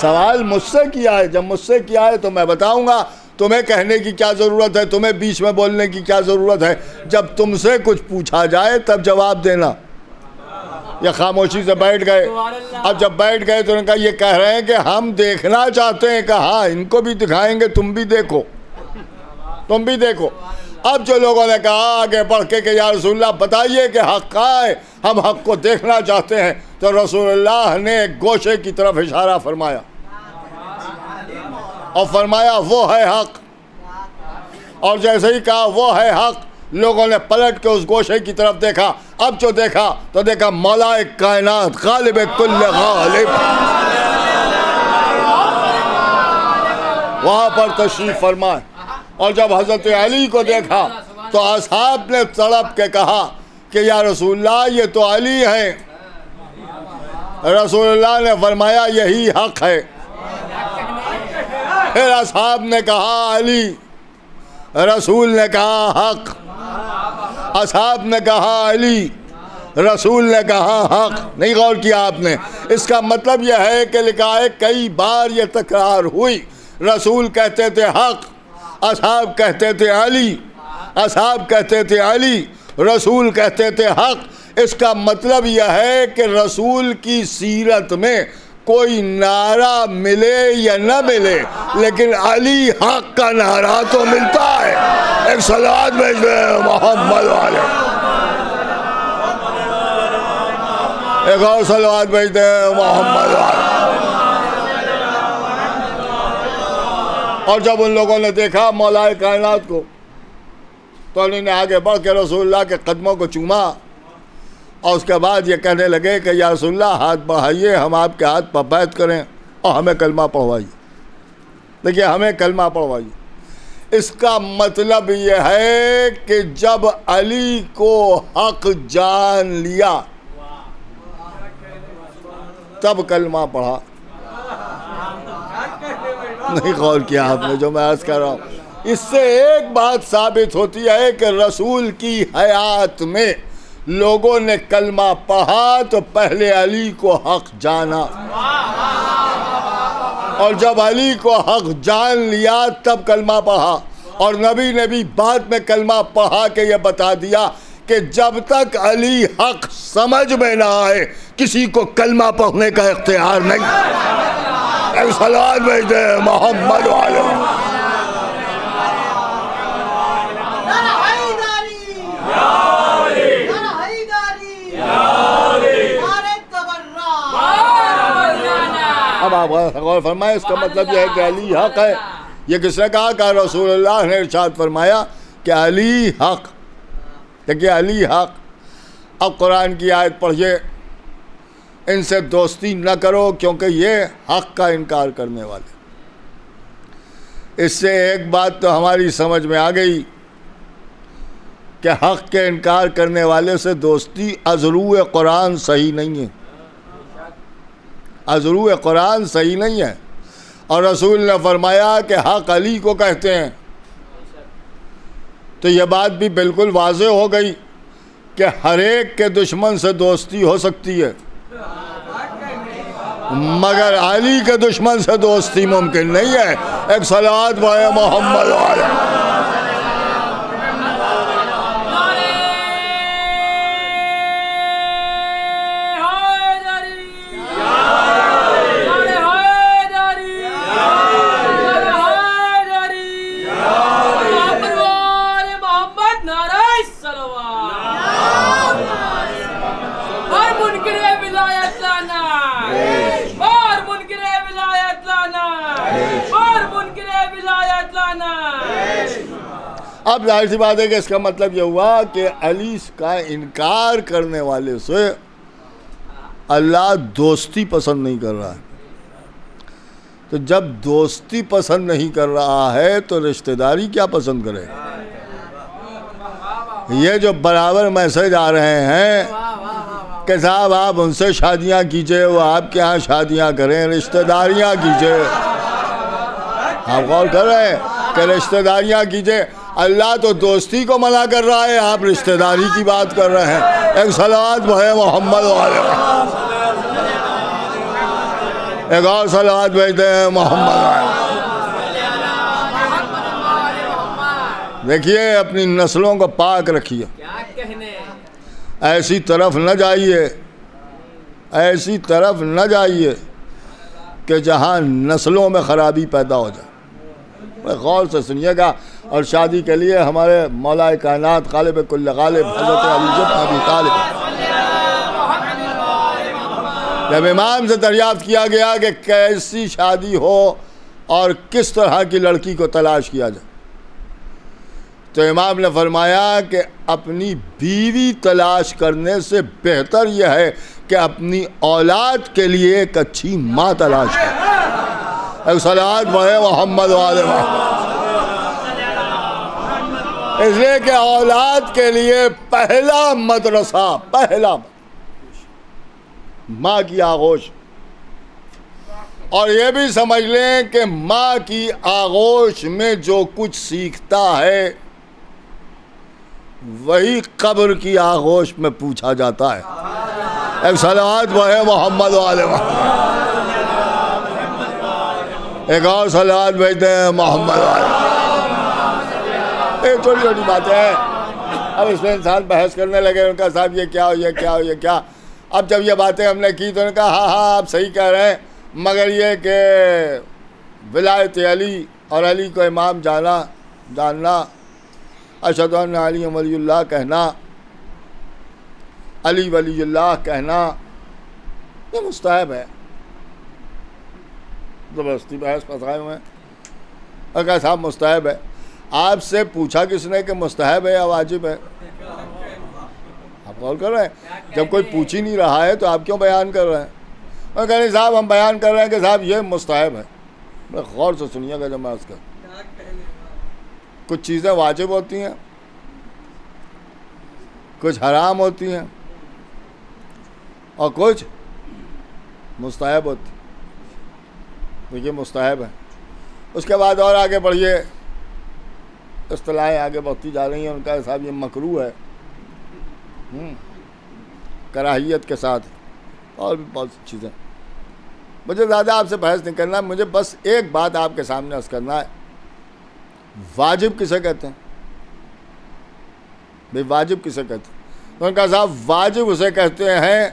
Speaker 5: سوال مجھ سے کیا ہے، جب مجھ سے کیا ہے تو میں بتاؤں گا، تمہیں کہنے کی کیا ضرورت ہے، تمہیں بیچ میں بولنے کی کیا ضرورت ہے؟ جب تم سے کچھ پوچھا جائے تب جواب دینا۔ یہ خاموشی سے بیٹھ گئے، اب جب بیٹھ گئے تو انہوں نے کہا یہ کہہ رہے ہیں کہ ہم دیکھنا چاہتے ہیں، کہ ہاں ان کو بھی دکھائیں گے، تم بھی دیکھو، تم بھی دیکھو۔ اب جو لوگوں نے کہا آگے بڑھ کے کہ یا رسول اللہ بتائیے کہ حق کہاں ہے، ہم حق کو دیکھنا چاہتے ہیں، تو رسول اللہ نے ایک گوشے کی طرف اشارہ فرمایا اور فرمایا وہ ہے حق۔ اور جیسے ہی کہا وہ ہے حق، لوگوں نے پلٹ کے اس گوشے کی طرف دیکھا، اب جو دیکھا تو دیکھا مولا کائنات غالب کل غالب وہاں پر تشریف فرمائے۔ اور جب حضرت علی کو دیکھا تو اصحاب نے تڑپ کے کہا کہ یا رسول اللہ یہ تو علی ہیں۔ رسول اللہ نے فرمایا یہی حق ہے۔ پھر اصحاب نے کہا علی، رسول نے کہا حق، اصحاب نے کہا علی، رسول نے کہا حق۔ نہیں غور کیا آپ نے؟ اس کا مطلب یہ ہے کہ لکھا ہے کئی بار یہ تکرار ہوئی، رسول کہتے تھے حق، اصحاب کہتے تھے علی، اصحاب کہتے تھے علی، رسول کہتے تھے حق۔ اس کا مطلب یہ ہے کہ رسول کی سیرت میں کوئی نعرہ ملے یا نہ ملے لیکن علی حق کا نعرہ تو ملتا ہے۔ ایک صلوات بھیج دیں محمد والے، ایک اور صلوات بھیج دیں محمد والے۔ اور جب ان لوگوں نے دیکھا مولا کائنات کو تو انہوں نے آگے بڑھ کے رسول اللہ کے قدموں کو چوما اور اس کے بعد یہ کہنے لگے کہ یا رسول اللہ ہاتھ بڑھائیے، ہم آپ کے ہاتھ پر بیعت کریں۔ اور ہمیں کلمہ پڑھوائیے. دیکھیے ہمیں کلمہ پڑھوائیے. اس کا مطلب یہ ہے کہ جب علی کو حق جان لیا تب کلمہ پڑھا. نہیں غور کیا آپ نے جو میں عرض کر رہا ہوں. اس سے ایک بات ثابت ہوتی ہے کہ رسول کی حیات میں لوگوں نے کلمہ پڑھا تو پہلے علی کو حق جانا, اور جب علی کو حق جان لیا تب کلمہ پڑھا. اور نبی نے بھی بعد میں کلمہ پڑھا کے یہ بتا دیا کہ جب تک علی حق سمجھ میں نہ آئے کسی کو کلمہ پڑھنے کا اختیار نہیں. ایک صلوات بھیج دے محمد والے. اب آپ غور فرمائیں, اس کا مطلب یہ ہے کہ علی حق ہے. یہ کس نے کہا؟ کہ رسول اللہ نے ارشاد فرمایا کہ علی حق. دیکھیے علی حق. اب قرآن کی آیت پڑھیے, ان سے دوستی نہ کرو کیونکہ یہ حق کا انکار کرنے والے. اس سے ایک بات تو ہماری سمجھ میں آ گئی کہ حق کے انکار کرنے والے سے دوستی ازرو قرآن صحیح نہیں ہے. ازرو قرآن صحیح نہیں ہے. اور رسول نے فرمایا کہ حق علی کو کہتے ہیں. تو یہ بات بھی بالکل واضح ہو گئی کہ ہر ایک کے دشمن سے دوستی ہو سکتی ہے مگر علی کے دشمن سے دوستی ممکن نہیں ہے. ایک صلوات بھائی محمد علیہ. اب ظاہر سی بات ہے کہ اس کا مطلب یہ ہوا کہ علی کا انکار کرنے والے سے اللہ دوستی پسند نہیں کر رہا ہے. تو جب دوستی پسند نہیں کر رہا ہے تو رشتہ داری کیا پسند کرے؟ یہ جو برابر میسج آ رہے ہیں کہ صاحب آپ ان سے شادیاں کیجئے, وہ آپ کے ہاں شادیاں کریں, رشتہ داریاں کیجئے. آپ غور کر رہے ہیں کہ رشتہ داریاں کیجئے. اللہ تو دوستی کو منع کر رہا ہے, آپ رشتہ داری کی بات کر رہے ہیں. ایک صلوات بھائی محمد والے. ایک اور صلوات بھیجتے ہیں محمد والے. دیکھیے اپنی نسلوں کو پاک رکھیے. ایسی طرف نہ جائیے, ایسی طرف نہ جائیے کہ جہاں نسلوں میں خرابی پیدا ہو جائے. غور سے سنیے گا. اور شادی کے لیے ہمارے مولا کائنات غالب کل غالب حضرت علی بن ابی طالب, جب امام سے دریافت کیا گیا کہ کیسی شادی ہو اور کس طرح کی لڑکی کو تلاش کیا جائے, تو امام نے فرمایا کہ اپنی بیوی تلاش کرنے سے بہتر یہ ہے کہ اپنی اولاد کے لیے ایک اچھی ماں تلاش کرے. ایک صلوات بھائی محمد والے. اس لیے کہ اولاد کے لیے پہلا مدرسہ, پہلا ماں کی آغوش. اور یہ بھی سمجھ لیں کہ ماں کی آغوش میں جو کچھ سیکھتا ہے وہی قبر کی آغوش میں پوچھا جاتا ہے. ایک صلوات بھائی محمد والے. ایک اور صلوات بھیجتے ہیں محمد والے. ایک چھوٹی چھوٹی باتیں ہیں. اب اس میں انسان بحث کرنے لگے, ان کا صاحب یہ کیا ہو, یہ کیا ہو, یہ کیا. اب جب یہ باتیں ہم نے کی تو انہوں نے کہا ہاں آپ صحیح کہہ رہے ہیں, مگر یہ کہ ولایت علی اور علی کو امام جاننا, اشہد ان علی ولی اللہ کہنا, علی ولی اللہ کہنا, یہ مستحب ہے. زبردستی بحث پھنسائے ہوئے ہیں. اور کہا صاحب مستحب ہے. آپ سے پوچھا کس نے کہ مستحب ہے یا واجب ہے؟ آپ غور کر رہے ہیں. جب کوئی پوچھ ہی نہیں رہا ہے تو آپ کیوں بیان کر رہے ہیں؟ اور کہہ رہے صاحب ہم بیان کر رہے ہیں کہ صاحب یہ مستحب ہے. بڑے غور سے سنیے گا جب میں اس کا. کچھ چیزیں واجب ہوتی ہیں، کچھ حرام ہوتی ہیں، اور کچھ مستحب ہوتی ہیں. دیکھیے مستحب ہے. اس کے بعد اور آگے بڑھیے، اصطلاحیں آگے بڑھتی جا رہی ہیں. ان کا صاحب یہ مکروہ ہے کراہیت کے ساتھ، اور بھی بہت سی چیزیں. مجھے زیادہ آپ سے بحث نہیں کرنا، مجھے بس ایک بات آپ کے سامنے عرض کرنا ہے. واجب کسے کہتے ہیں بھئی؟ واجب کسے کہتے ہیں؟ تو ان کا صاحب واجب اسے کہتے ہیں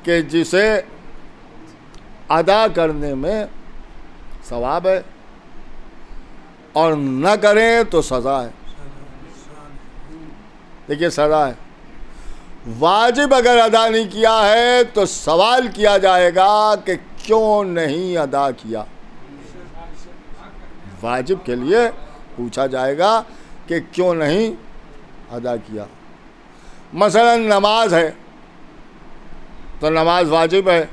Speaker 5: کہ جسے ادا کرنے میں ثواب ہے اور نہ کریں تو سزا ہے. دیکھیے سزا ہے. واجب اگر ادا نہیں کیا ہے تو سوال کیا جائے گا کہ کیوں نہیں ادا کیا. واجب کے لیے پوچھا جائے گا کہ کیوں نہیں ادا کیا. مثلا نماز ہے تو نماز واجب ہے.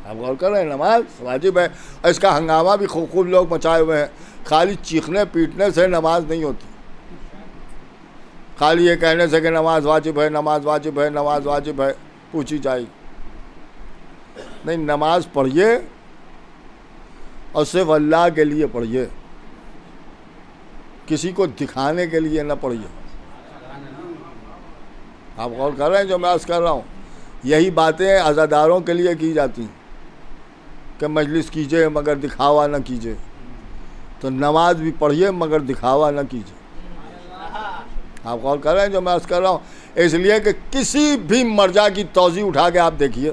Speaker 5: آپ غور کر رہے ہیں، نماز واجب ہے. اس کا ہنگامہ بھی خوب لوگ مچائے ہوئے ہیں. خالی چیخنے پیٹنے سے نماز نہیں ہوتی، خالی یہ کہنے سے کہ نماز واجب ہے، نماز واجب ہے، نماز واجب ہے پوچھی جائے. نہیں، نماز پڑھیے اور صرف اللہ کے لیے پڑھیے، کسی کو دکھانے کے لیے نہ پڑھیے. آپ غور کر رہے ہیں جو میں عرض کر رہا ہوں؟ یہی باتیں عزاداروں کے لیے کی جاتی ہیں کہ مجلس کیجئے مگر دکھاوا نہ کیجئے. تو نماز بھی پڑھیے مگر دکھاوا نہ کیجئے. آپ غور کر رہے ہیں جو میں عرض کر رہا ہوں؟ اس لیے کہ کسی بھی مرجع کی توضیح اٹھا کے آپ دیکھیے،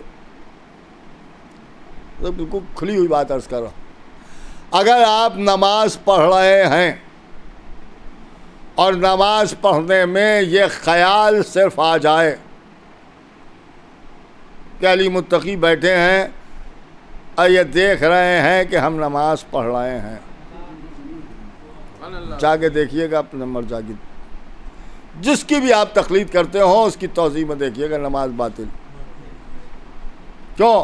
Speaker 5: بالکل کھلی ہوئی بات عرض کر رہا ہوں. اگر آپ نماز پڑھ رہے ہیں اور نماز پڑھنے میں یہ خیال صرف آ جائے کہ علی متقی بیٹھے ہیں اور یہ دیکھ رہے ہیں کہ ہم نماز پڑھ رہے ہیں، جا کے دیکھیے گا اپنے مرجع کی، جس کی بھی آپ تقلید کرتے ہو اس کی توضیح میں دیکھیے گا نماز باطل. کیوں؟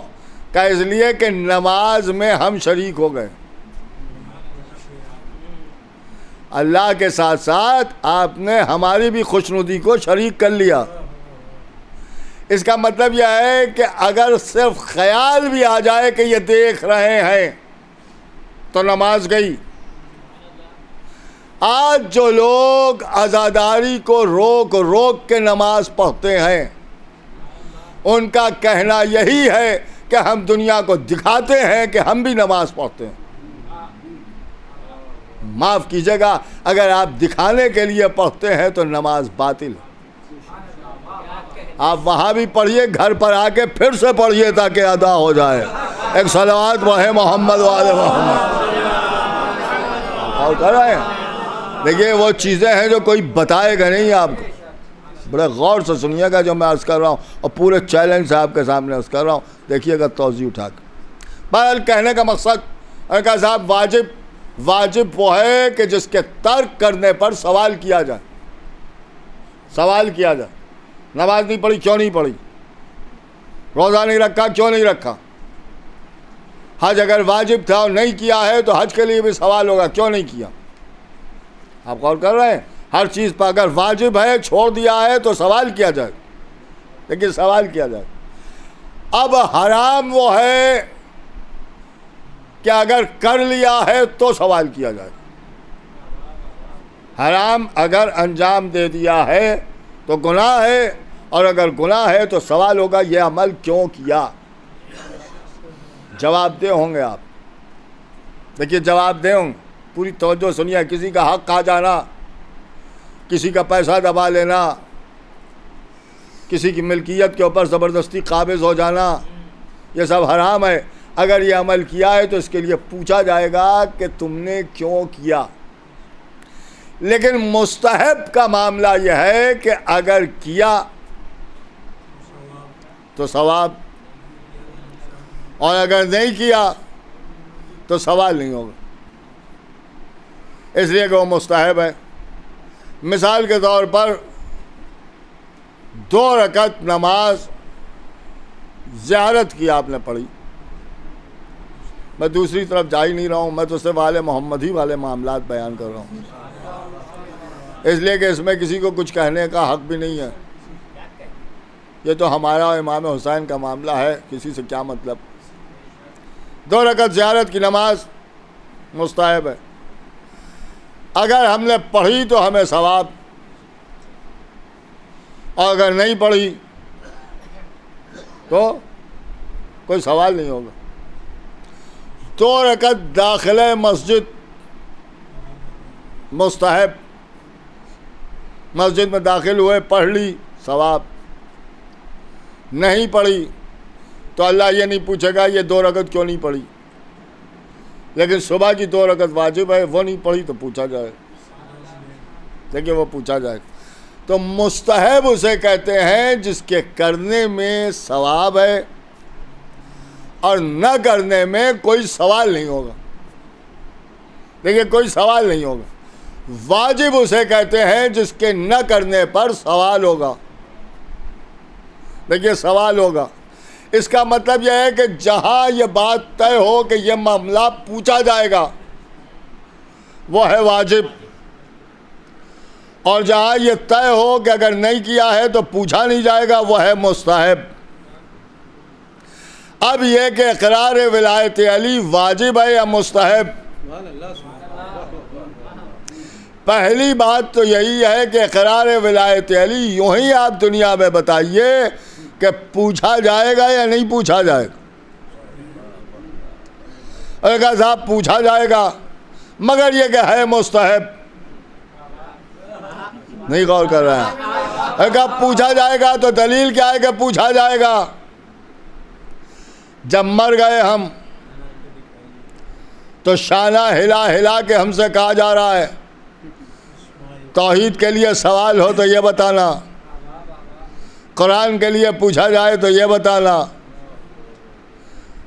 Speaker 5: کہ اس لیے کہ نماز میں ہم شریک ہو گئے. اللہ کے ساتھ ساتھ آپ نے ہماری بھی خوشنودی کو شریک کر لیا. اس کا مطلب یہ ہے کہ اگر صرف خیال بھی آ جائے کہ یہ دیکھ رہے ہیں تو نماز گئی. آج جو لوگ عزاداری کو روک روک کے نماز پڑھتے ہیں ان کا کہنا یہی ہے کہ ہم دنیا کو دکھاتے ہیں کہ ہم بھی نماز پڑھتے ہیں. معاف کیجیے گا، اگر آپ دکھانے کے لیے پڑھتے ہیں تو نماز باطل ہے. آپ وہاں بھی پڑھیے، گھر پر آ کے پھر سے پڑھیے تاکہ ادا ہو جائے. ایک صلوات پڑھے محمد وآل محمد. اور کر رہے ہیں دیکھیے وہ چیزیں ہیں جو کوئی بتائے گا نہیں آپ کو. بڑے غور سے سنیے گا جو میں عرض کر رہا ہوں، اور پورے چیلنج سے آپ کے سامنے عرض کر رہا ہوں، دیکھیے گا توضیح اٹھا کے. بہرحال کہنے کا مقصد کہ صاحب واجب وہ ہے کہ جس کے ترک کرنے پر سوال کیا جائے. سوال کیا جائے. نماز نہیں پڑھی کیوں نہیں پڑھی؟ روزہ نہیں رکھا کیوں نہیں رکھا؟ حج اگر واجب تھا اور نہیں کیا ہے تو حج کے لیے بھی سوال ہوگا کیوں نہیں کیا؟ آپ غور کر رہے ہیں؟ ہر چیز پر اگر واجب ہے چھوڑ دیا ہے تو سوال کیا جائے. لیکن سوال کیا جائے. اب حرام وہ ہے کہ اگر کر لیا ہے تو سوال کیا جائے. حرام اگر انجام دے دیا ہے تو گناہ ہے، اور اگر گناہ ہے تو سوال ہوگا یہ عمل کیوں کیا. جواب دہ ہوں گے آپ. دیکھیے جواب دہ ہوں گے. پوری توجہ سنیے. کسی کا حق کھا جانا، کسی کا پیسہ دبا لینا، کسی کی ملکیت کے اوپر زبردستی قابض ہو جانا، یہ سب حرام ہے. اگر یہ عمل کیا ہے تو اس کے لیے پوچھا جائے گا کہ تم نے کیوں کیا. لیکن مستحب کا معاملہ یہ ہے کہ اگر کیا تو ثواب، اور اگر نہیں کیا تو سوال نہیں ہوگا. اس لیے کہ وہ مستحب ہے. مثال کے طور پر 2 رکعت نماز زیارت کی آپ نے پڑھی. میں دوسری طرف جا ہی نہیں رہا ہوں, میں تو صرف آل محمد ہی والے معاملات بیان کر رہا ہوں, اس لیے کہ اس میں کسی کو کچھ کہنے کا حق بھی نہیں ہے. یہ تو ہمارا امام حسین کا معاملہ ہے, کسی سے کیا مطلب. 2 رکعت زیارت کی نماز مستحب ہے. اگر ہم نے پڑھی تو ہمیں ثواب, اور اگر نہیں پڑھی تو کوئی سوال نہیں ہوگا. 2 رکعت داخلہ مسجد مستحب, مسجد میں داخل ہوئے پڑھ لی ثواب, نہیں پڑھی تو اللہ یہ نہیں پوچھے گا یہ 2 رکعت کیوں نہیں پڑھی. لیکن صبح کی 2 رکعت واجب ہے, وہ نہیں پڑھی تو پوچھا جائے, دیکھیں وہ پوچھا جائے. تو مستحب اسے کہتے ہیں جس کے کرنے میں ثواب ہے اور نہ کرنے میں کوئی سوال نہیں ہوگا. دیکھیے کوئی سوال نہیں ہوگا. واجب اسے کہتے ہیں جس کے نہ کرنے پر سوال ہوگا. دیکھیے سوال ہوگا, اس کا مطلب یہ ہے کہ جہاں یہ بات طے ہو کہ یہ معاملہ پوچھا جائے گا وہ ہے واجب, اور جہاں یہ طے ہو کہ اگر نہیں کیا ہے تو پوچھا نہیں جائے گا وہ ہے مستحب. اب یہ کہ اقرار ولایت علی واجب ہے یا مستحب, پہلی بات تو یہی ہے کہ اقرار ولایت علی یوں ہی آپ دنیا میں بتائیے کہ پوچھا جائے گا یا نہیں پوچھا جائے گا. اور کہا صاحب پوچھا جائے گا, مگر یہ کہ ہے مستحب, نہیں غور کر رہا ہے. اور کہا پوچھا جائے گا تو دلیل کیا ہے کہ پوچھا جائے گا. جب مر گئے ہم تو شانہ ہلا ہلا کے ہم سے کہا جا رہا ہے توحید کے لیے سوال ہو تو یہ بتانا, قرآن کے لیے پوچھا جائے تو یہ بتانا,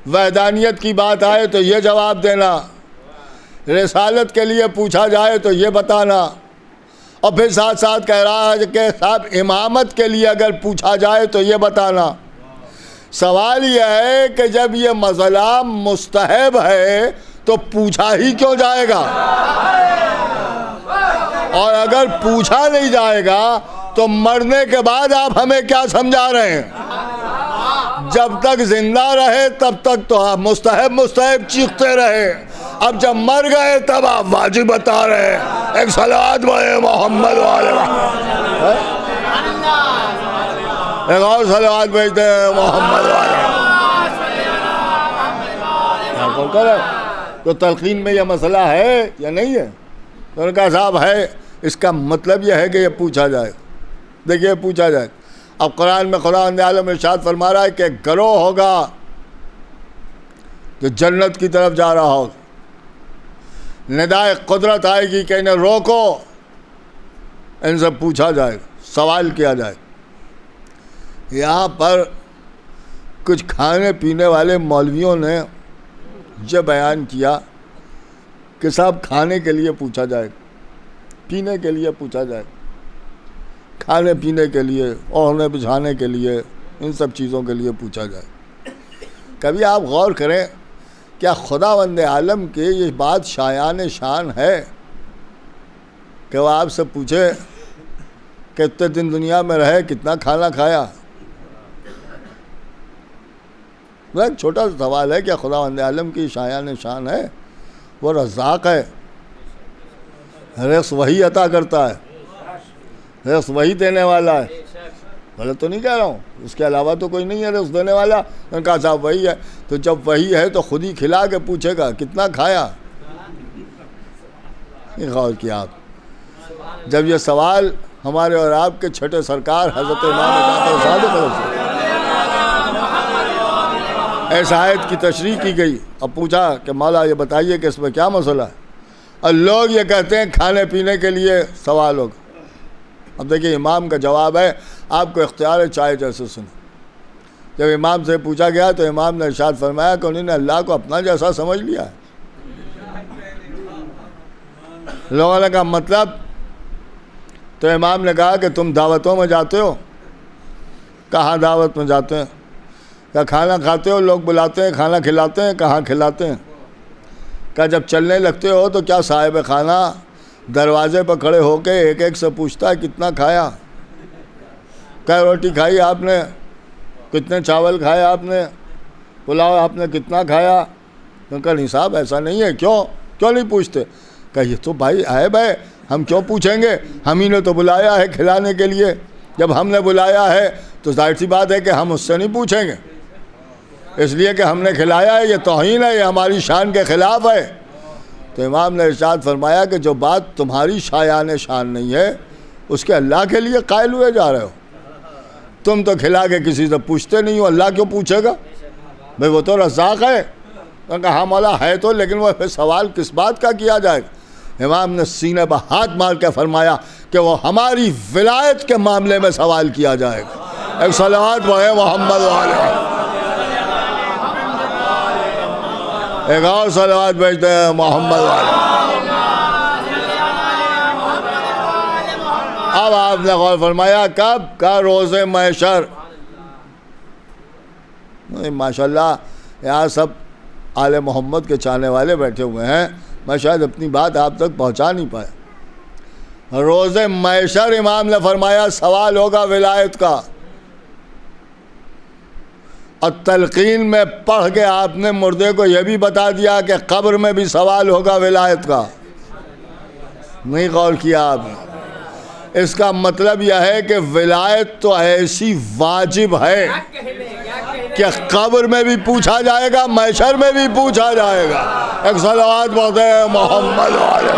Speaker 5: وحدانیت کی بات آئے تو یہ جواب دینا, رسالت کے لیے پوچھا جائے تو یہ بتانا, اور پھر ساتھ ساتھ کہہ رہا ہے کہ صاحب امامت کے لیے اگر پوچھا جائے تو یہ بتانا. سوال یہ ہے کہ جب یہ مسئلہ مستحب ہے تو پوچھا ہی کیوں جائے گا, اور اگر پوچھا نہیں جائے گا تو مرنے کے بعد آپ ہمیں کیا سمجھا رہے ہیں. جب تک زندہ رہے تب تک تو آپ مستحب مستحب چیختے رہے, اب جب مر گئے تب آپ واجب بتا رہے ہیں. ایک صلوات بھائی محمد والے, ایک اور صلوات بھیجتے ہیں محمد والے. تو تلقین میں یہ مسئلہ ہے یا نہیں ہے؟ تو انہوں نے کہا صاحب ہے, اس کا مطلب یہ ہے کہ یہ پوچھا جائے. دیکھیے پوچھا جائے. اب قرآن میں خداوند عالم ارشاد فرما رہا ہے کہ گروہ ہوگا جو جنت کی طرف جا رہا ہوگا, ندائے قدرت آئے گی کہ انہیں روکو, ان سے پوچھا جائے, سوال کیا جائے. یہاں پر کچھ کھانے پینے والے مولویوں نے یہ بیان کیا کہ صاحب کھانے کے لیے پوچھا جائے, پینے کے لیے پوچھا جائے, کھانے پینے کے لیے, اوڑھنے بچھانے کے لیے, ان سب چیزوں کے لیے پوچھا جائے. کبھی آپ غور کریں کیا خداوند عالم کے یہ بات شایان شان ہے کہ وہ آپ سے پوچھے کہ اتنے دن دنیا میں رہے کتنا کھانا کھایا. ایک چھوٹا سا سوال ہے, کیا خداوند عالم کی شایان شان ہے؟ وہ رزاق ہے, رزق وہی عطا کرتا ہے, رزق وہی دینے والا ہے. غلط تو نہیں کہہ رہا ہوں, اس کے علاوہ تو کوئی نہیں ہے رزق دینے والا. انہوں نے کہا صاحب وہی ہے, تو جب وہی ہے تو خود ہی کھلا کے پوچھے گا کتنا کھایا. یہ غور کیا آپ, جب یہ سوال ہمارے اور آپ کے چھٹے سرکار حضرت امام جعفر صادق علیہ السلام اس آیت کی تشریح کی گئی, اب پوچھا کہ مولا یہ بتائیے کہ اس میں کیا مسئلہ ہے. اور لوگ یہ کہتے ہیں کھانے پینے کے لیے سوال ہوگا. اب دیکھیے امام کا جواب ہے, آپ کو اختیار ہے چائے جیسے سنیں. جب امام سے پوچھا گیا تو امام نے ارشاد فرمایا کہ انہوں نے اللہ کو اپنا جیسا سمجھ لیا ہے. لوگوں نے کہا مطلب؟ تو امام نے کہا کہ تم دعوتوں میں جاتے ہو. کہاں دعوت میں جاتے ہیں؟ کہ کھانا کھاتے ہو لوگ بلاتے ہیں کھانا کھلاتے ہیں کہاں کھلاتے ہیں؟ کہ جب چلنے لگتے ہو تو کیا صاحب خانہ دروازے پر کھڑے ہو کے ایک ایک سے پوچھتا ہے کتنا کھایا، کیا روٹی کھائی آپ نے، کتنے چاول کھائے آپ نے، پلاؤ آپ نے کتنا کھایا؟ ان کا نہیں صاحب ایسا نہیں ہے، کیوں نہیں پوچھتے؟ کہ یہ تو بھائی عیب ہے، ہم کیوں پوچھیں گے، ہم ہی نے تو بلایا ہے کھلانے کے لیے، جب ہم نے بلایا ہے تو ظاہر سی بات ہے کہ ہم اس سے نہیں پوچھیں گے، اس لیے کہ ہم نے کھلایا ہے، یہ توہین ہے، یہ ہماری شان کے خلاف ہے۔ تو امام نے ارشاد فرمایا کہ جو بات تمہاری شایان شان نہیں ہے اس کے اللہ کے لیے قائل ہوئے جا رہے ہو۔ تم تو کھلا کے کسی سے پوچھتے نہیں ہو، اللہ کیوں پوچھے گا؟ بھئی وہ تو رزاق ہے۔ میں کہا ہاں مولا ہے تو، لیکن وہ پھر سوال کس بات کا کیا جائے گا؟ امام نے سینے پر ہاتھ مار کے فرمایا کہ وہ ہماری ولایت کے معاملے میں سوال کیا جائے گا۔ ایک صلوات پڑھیں محمد والے، ایک اور صلوات بھیجتے ہیں محمد والے۔ اب آپ نے غور فرمایا کب کا روز محشر۔ ماشاءاللہ یہاں سب آل محمد کے چاہنے والے بیٹھے ہوئے ہیں، میں شاید اپنی بات آپ تک پہنچا نہیں پایا۔ روز محشر امام نے فرمایا سوال ہوگا ولایت کا، اور تلقین میں پڑھ کے آپ نے مردے کو یہ بھی بتا دیا کہ قبر میں بھی سوال ہوگا ولایت کا۔ نہیں غور کیا آپ نے؟ اس کا مطلب یہ ہے کہ ولایت تو ایسی واجب ہے کہ قبر میں بھی پوچھا جائے گا، محشر میں بھی پوچھا جائے گا۔ ایک صلوات پڑھتے ہیں محمد والے،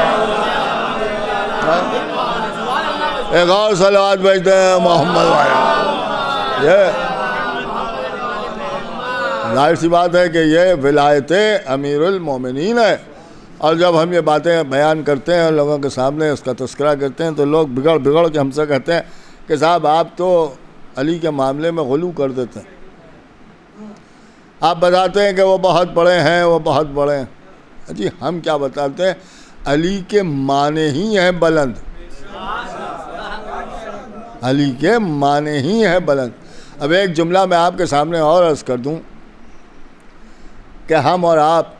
Speaker 5: ایک اور صلوات بھیجتے ہیں محمد والے۔ یہ ظاہر سی بات ہے کہ یہ ولایت امیر المومنین ہے، اور جب ہم یہ باتیں بیان کرتے ہیں لوگوں کے سامنے اس کا تذکرہ کرتے ہیں تو لوگ بگڑ کے ہم سے کہتے ہیں کہ صاحب آپ تو علی کے معاملے میں غلو کر دیتے ہیں، آپ بتاتے ہیں کہ وہ بہت بڑے ہیں، وہ بہت بڑے ہیں۔ جی ہم کیا بتاتے ہیں؟ علی کے معنی ہی ہیں بلند، علی کے معنی ہی ہیں بلند۔ اب ایک جملہ میں آپ کے سامنے اور عرض کر دوں کہ ہم اور آپ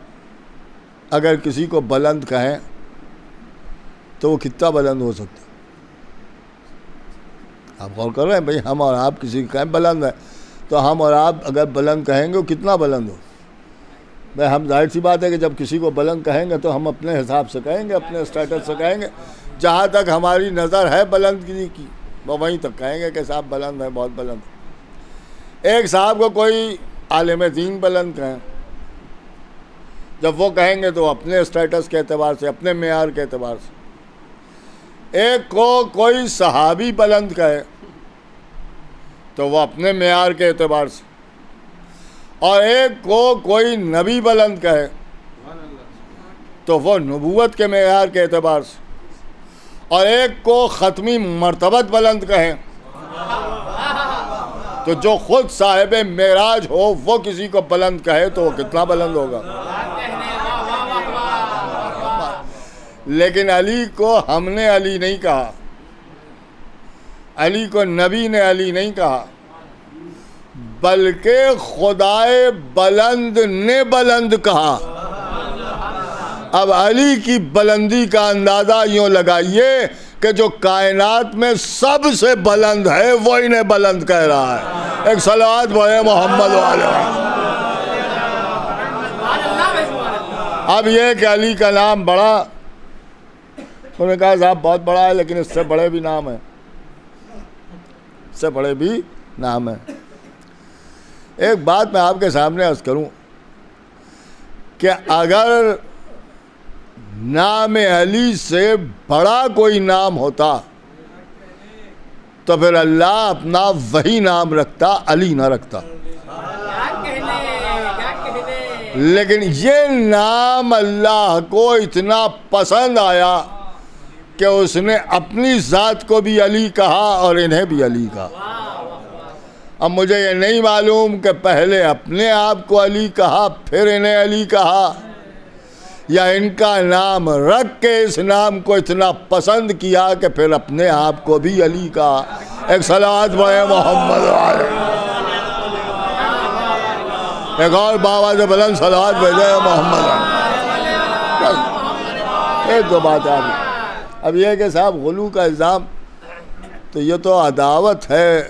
Speaker 5: اگر کسی کو بلند کہیں تو وہ کتنا بلند ہو سکتا ہے؟ آپ غور کر رہے ہیں؟ بھئی ہم اور آپ کسی کو کہیں بلند ہے تو ہم اور آپ اگر بلند کہیں گے وہ کتنا بلند ہو؟ بھئی ہم ظاہر سی بات ہے کہ جب کسی کو بلند کہیں گے تو ہم اپنے حساب سے کہیں گے، اپنے اسٹیٹس سے کہیں گے، جہاں تک ہماری نظر ہے بلند کی وہ وہیں تک کہیں گے کہ صاحب بلند ہے، بہت بلند۔ ایک صاحب کو کوئی عالم دین بلند کہیں، جب وہ کہیں گے تو اپنے اسٹیٹس کے اعتبار سے، اپنے معیار کے اعتبار سے۔ ایک کو کوئی صحابی بلند کہے تو وہ اپنے معیار کے اعتبار سے، اور ایک کو کوئی نبی بلند کہے تو وہ نبوت کے معیار کے اعتبار سے، اور ایک کو ختمی مرتبت بلند کہیں تو جو خود صاحب معراج ہو وہ کسی کو بلند کہے تو وہ کتنا بلند ہوگا؟ لیکن علی کو ہم نے علی نہیں کہا، علی کو نبی نے علی نہیں کہا، بلکہ خدائے بلند نے بلند کہا۔ اب علی کی بلندی کا اندازہ یوں لگائیے کہ جو کائنات میں سب سے بلند ہے وہ انہیں بلند کہہ رہا ہے۔ ایک صلوات پڑھیں محمد والے۔ اب یہ کہ علی کا نام بڑا، انہوں نے کہا صاحب بہت بڑا ہے لیکن اس سے بڑے بھی نام ہیں، اس سے بڑے بھی نام ہیں۔ ایک بات میں آپ کے سامنے عرض کروں کہ اگر نام علی سے بڑا کوئی نام ہوتا تو پھر اللہ اپنا وہی نام رکھتا، علی نہ رکھتا۔ لیکن یہ نام اللہ کو اتنا پسند آیا کہ اس نے اپنی ذات کو بھی علی کہا اور انہیں بھی علی کہا۔ اب مجھے یہ نہیں معلوم کہ پہلے اپنے آپ کو علی کہا پھر انہیں علی کہا، یا ان کا نام رکھ کے اس نام کو اتنا پسند کیا کہ پھر اپنے آپ کو بھی علی کہا۔ ایک صلوات پڑھیں محمد والے۔ ایک اور بابا سے بلند صلوات بھیجے محمد. ایک دو بات ہے. اب یہ کہ صاحب غلو کا الزام، تو یہ تو عداوت ہے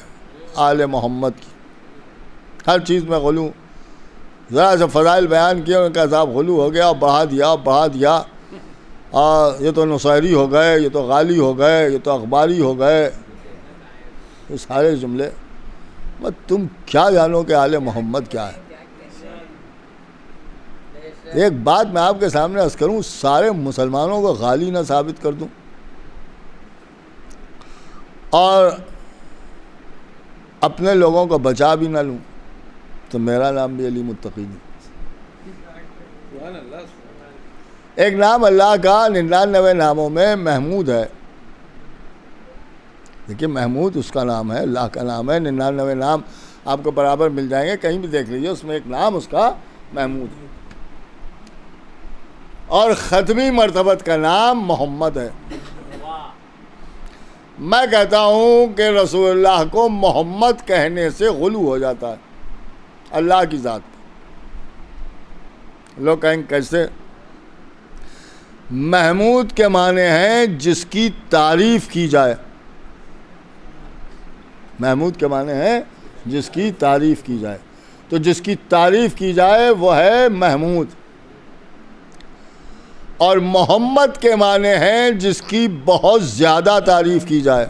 Speaker 5: آل محمد کی. ہر چیز میں غلو. ذرا سے فضائل بیان کیے، ان کا صاحب غلو ہو گیا، بڑھا دیا. یہ تو نصیری ہو گئے، یہ تو غالی ہو گئے، یہ تو اخباری ہو گئے. یہ سارے جملے تم کیا جانو کہ آل محمد کیا ہے. ایک بات میں آپ کے سامنے عرض کروں، سارے مسلمانوں کو غالی نہ ثابت کر دوں اور اپنے لوگوں کو بچا بھی نہ لوں تو میرا نام بھی علی متقی نہیں. ایک نام اللہ کا 99 ناموں میں محمود ہے. دیکھیے محمود اس کا نام ہے، اللہ کا نام ہے. 99 نام آپ کو برابر مل جائیں گے، کہیں بھی دیکھ لیجیے، اس میں ایک نام اس کا محمود ہے. اور ختمی مرتبت کا نام محمد ہے. میں کہتا ہوں کہ رسول اللہ کو محمد کہنے سے غلو ہو جاتا ہے اللہ کی ذات پہ. لوگ کہیں کیسے؟ محمود کے معنی ہیں جس کی تعریف کی جائے. محمود کے معنی ہیں جس کی تعریف کی جائے. تو جس کی تعریف کی جائے وہ ہے محمود. اور محمد کے معنی ہیں جس کی بہت زیادہ تعریف کی جائے.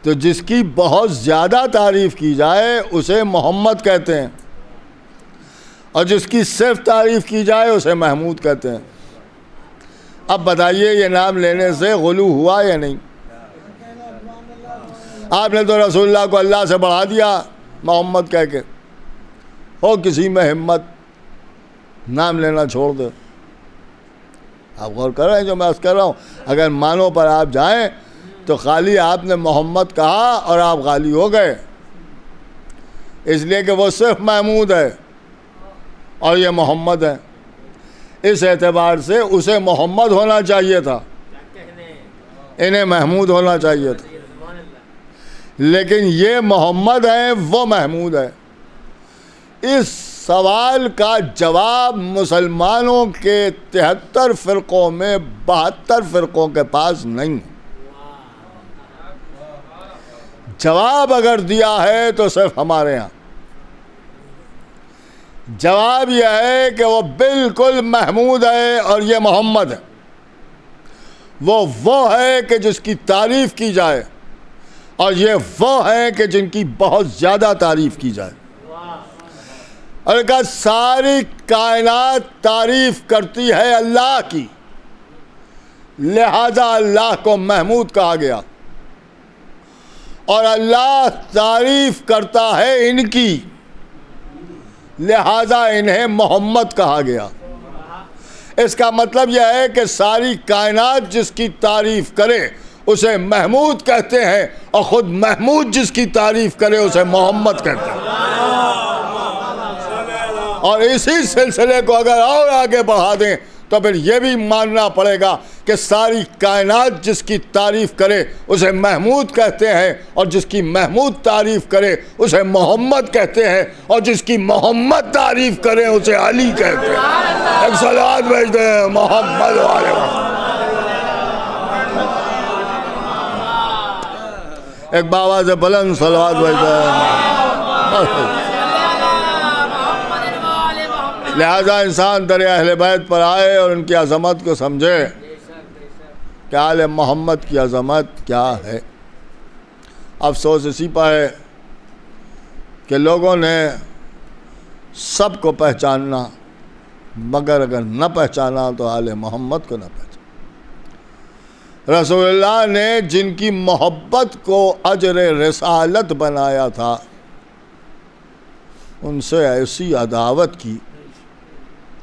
Speaker 5: تو جس کی بہت زیادہ تعریف کی جائے اسے محمد کہتے ہیں، اور جس کی صرف تعریف کی جائے اسے محمود کہتے ہیں. اب بتائیے یہ نام لینے سے غلو ہوا یا نہیں؟ آپ نے تو رسول اللہ کو اللہ سے بڑھا دیا محمد کہہ کے. ہو کسی میں ہمت نام لینا چھوڑ دے. آپ غور کر رہے ہیں جو میں عرض کر رہا ہوں؟ اگر مانوں پر آپ جائیں تو خالی آپ نے محمد کہا اور آپ غالی ہو گئے، اس لیے کہ وہ صرف محمود ہے اور یہ محمد ہے. اس اعتبار سے اسے محمد ہونا چاہیے تھا، انہیں محمود ہونا چاہیے تھا. لیکن یہ محمد ہے، وہ محمود ہے. اس سوال کا جواب مسلمانوں کے 73 فرقوں میں 72 فرقوں کے پاس نہیں. جواب اگر دیا ہے تو صرف ہمارے ہاں. جواب یہ ہے کہ وہ بالکل محمود ہے اور یہ محمد ہے. وہ ہے کہ جس کی تعریف کی جائے، اور یہ وہ ہے کہ جن کی بہت زیادہ تعریف کی جائے. اور کہا ساری کائنات تعریف کرتی ہے اللہ کی، لہذا اللہ کو محمود کہا گیا. اور اللہ تعریف کرتا ہے ان کی، لہذا انہیں محمد کہا گیا. اس کا مطلب یہ ہے کہ ساری کائنات جس کی تعریف کرے اسے محمود کہتے ہیں، اور خود محمود جس کی تعریف کرے اسے محمد کہتے ہیں. اور اسی سلسلے کو اگر اور آگے بڑھا دیں تو پھر یہ بھی ماننا پڑے گا کہ ساری کائنات جس کی تعریف کرے اسے محمود کہتے ہیں، اور جس کی محمود تعریف کرے اسے محمد کہتے ہیں، اور جس کی محمد تعریف کرے اسے علی کہتے ہیں. ایک صلوات بھیجتے ہیں محمد والے. ایک بابا سے بلند صلوات بھیجتے ہیں. لہذا انسان در اہل بیت پر آئے اور ان کی عظمت کو سمجھے کہ آل محمد کی عظمت کیا ہے. افسوس اسی پر ہے کہ لوگوں نے سب کو پہچاننا، مگر اگر نہ پہچانا تو آل محمد کو نہ پہچانا. رسول اللہ نے جن کی محبت کو اجر رسالت بنایا تھا، ان سے ایسی عداوت کی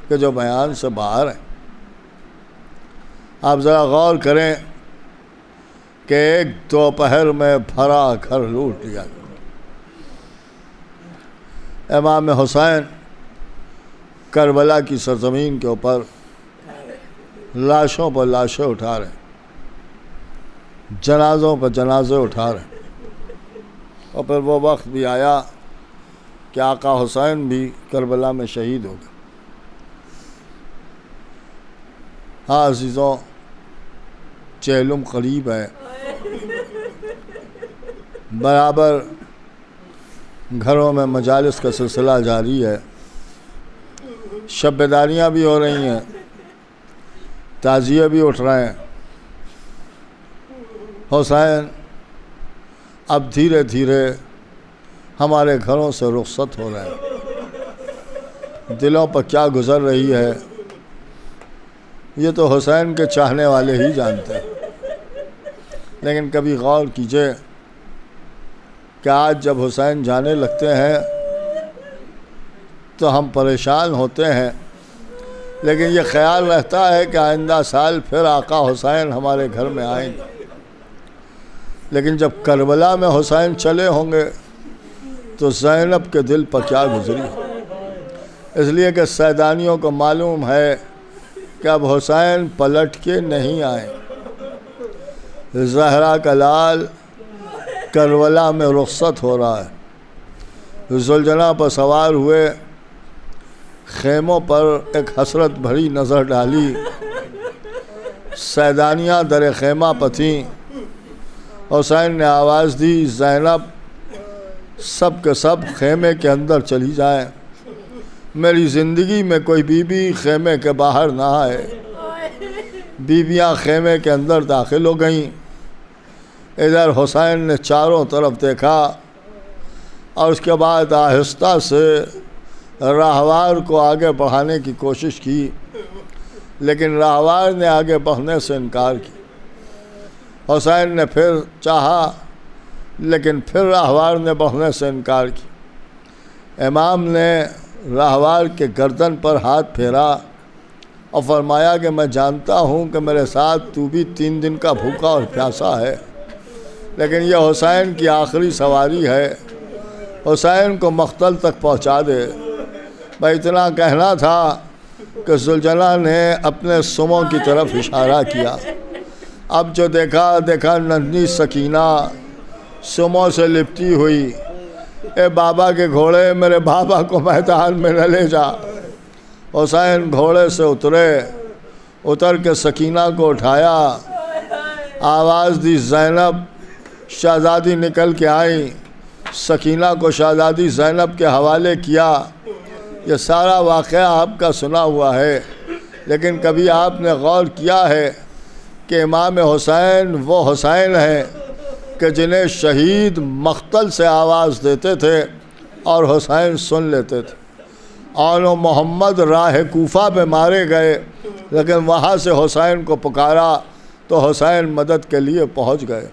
Speaker 5: کہ جو بیان سے باہر ہے. آپ ذرا غور کریں کہ ایک دوپہر میں بھرا گھر لوٹ لیا. امام حسین کربلا کی سرزمین کے اوپر لاشوں پر لاشیں اٹھا رہے، جنازوں پر جنازے اٹھا رہے. اور پھر وہ وقت بھی آیا کہ آقا حسین بھی کربلا میں شہید ہو گئے۔ ہاں عزیزوں، چہلم قریب ہے، برابر گھروں میں مجالس کا سلسلہ جاری ہے، شب بیداریاں بھی ہو رہی ہیں، تعزیے بھی اٹھ رہے ہیں۔ حسین اب دھیرے دھیرے ہمارے گھروں سے رخصت ہو رہے ہیں۔ دلوں پر کیا گزر رہی ہے یہ تو حسین کے چاہنے والے ہی جانتے ہیں، لیکن کبھی غور کیجئے کہ آج جب حسین جانے لگتے ہیں تو ہم پریشان ہوتے ہیں، لیکن یہ خیال رہتا ہے کہ آئندہ سال پھر آقا حسین ہمارے گھر میں آئیں گے۔ لیکن جب کربلا میں حسین چلے ہوں گے تو زینب کے دل پر کیا گزری، اس لیے کہ سیدانیوں کو معلوم ہے کہ اب حسین پلٹ کے نہیں آئیں۔ زہرا کا لال کربلا میں رخصت ہو رہا ہے، ذوالجناح پر سوار ہوئے، خیموں پر ایک حسرت بھری نظر ڈالی، سیدانیاں در خیمہ پر تھیں۔ حسین نے آواز دی، زینب سب کے سب خیمے کے اندر چلی جائیں، میری زندگی میں کوئی بی بی خیمے کے باہر نہ آئے۔ بیویاں خیمے کے اندر داخل ہو گئیں۔ ادھر حسین نے چاروں طرف دیکھا اور اس کے بعد آہستہ سے راہوار کو آگے بڑھانے کی کوشش کی، لیکن راہوار نے آگے بڑھنے سے انکار کی۔ حسین نے پھر چاہا، لیکن پھر راہوار نے بڑھنے سے انکار کی۔ امام نے راہوار کے گردن پر ہاتھ پھیرا اور فرمایا کہ میں جانتا ہوں کہ میرے ساتھ تو بھی 3 دن کا بھوکا اور پیاسا ہے، لیکن یہ حسین کی آخری سواری ہے، حسین کو مقتل تک پہنچا دے۔ میں اتنا کہنا تھا کہ ذوالجناح نے اپنے سموں کی طرف اشارہ کیا۔ اب جو دیکھا ننھی سکینہ سموں سے لپٹی ہوئی، اے بابا کے گھوڑے میرے بابا کو میدان میں نہ لے جا۔ حسین گھوڑے سے اتر کے سکینہ کو اٹھایا، آواز دی، زینب۔ شہزادی نکل کے آئیں، سکینہ کو شہزادی زینب کے حوالے کیا۔ یہ سارا واقعہ آپ کا سنا ہوا ہے، لیکن کبھی آپ نے غور کیا ہے کہ امام حسین وہ حسین ہیں کہ جنہیں شہید مقتل سے آواز دیتے تھے اور حسین سن لیتے تھے۔ آن و محمد راہ کوفہ میں مارے گئے، لیکن وہاں سے حسین کو پکارا تو حسین مدد کے لیے پہنچ گئے۔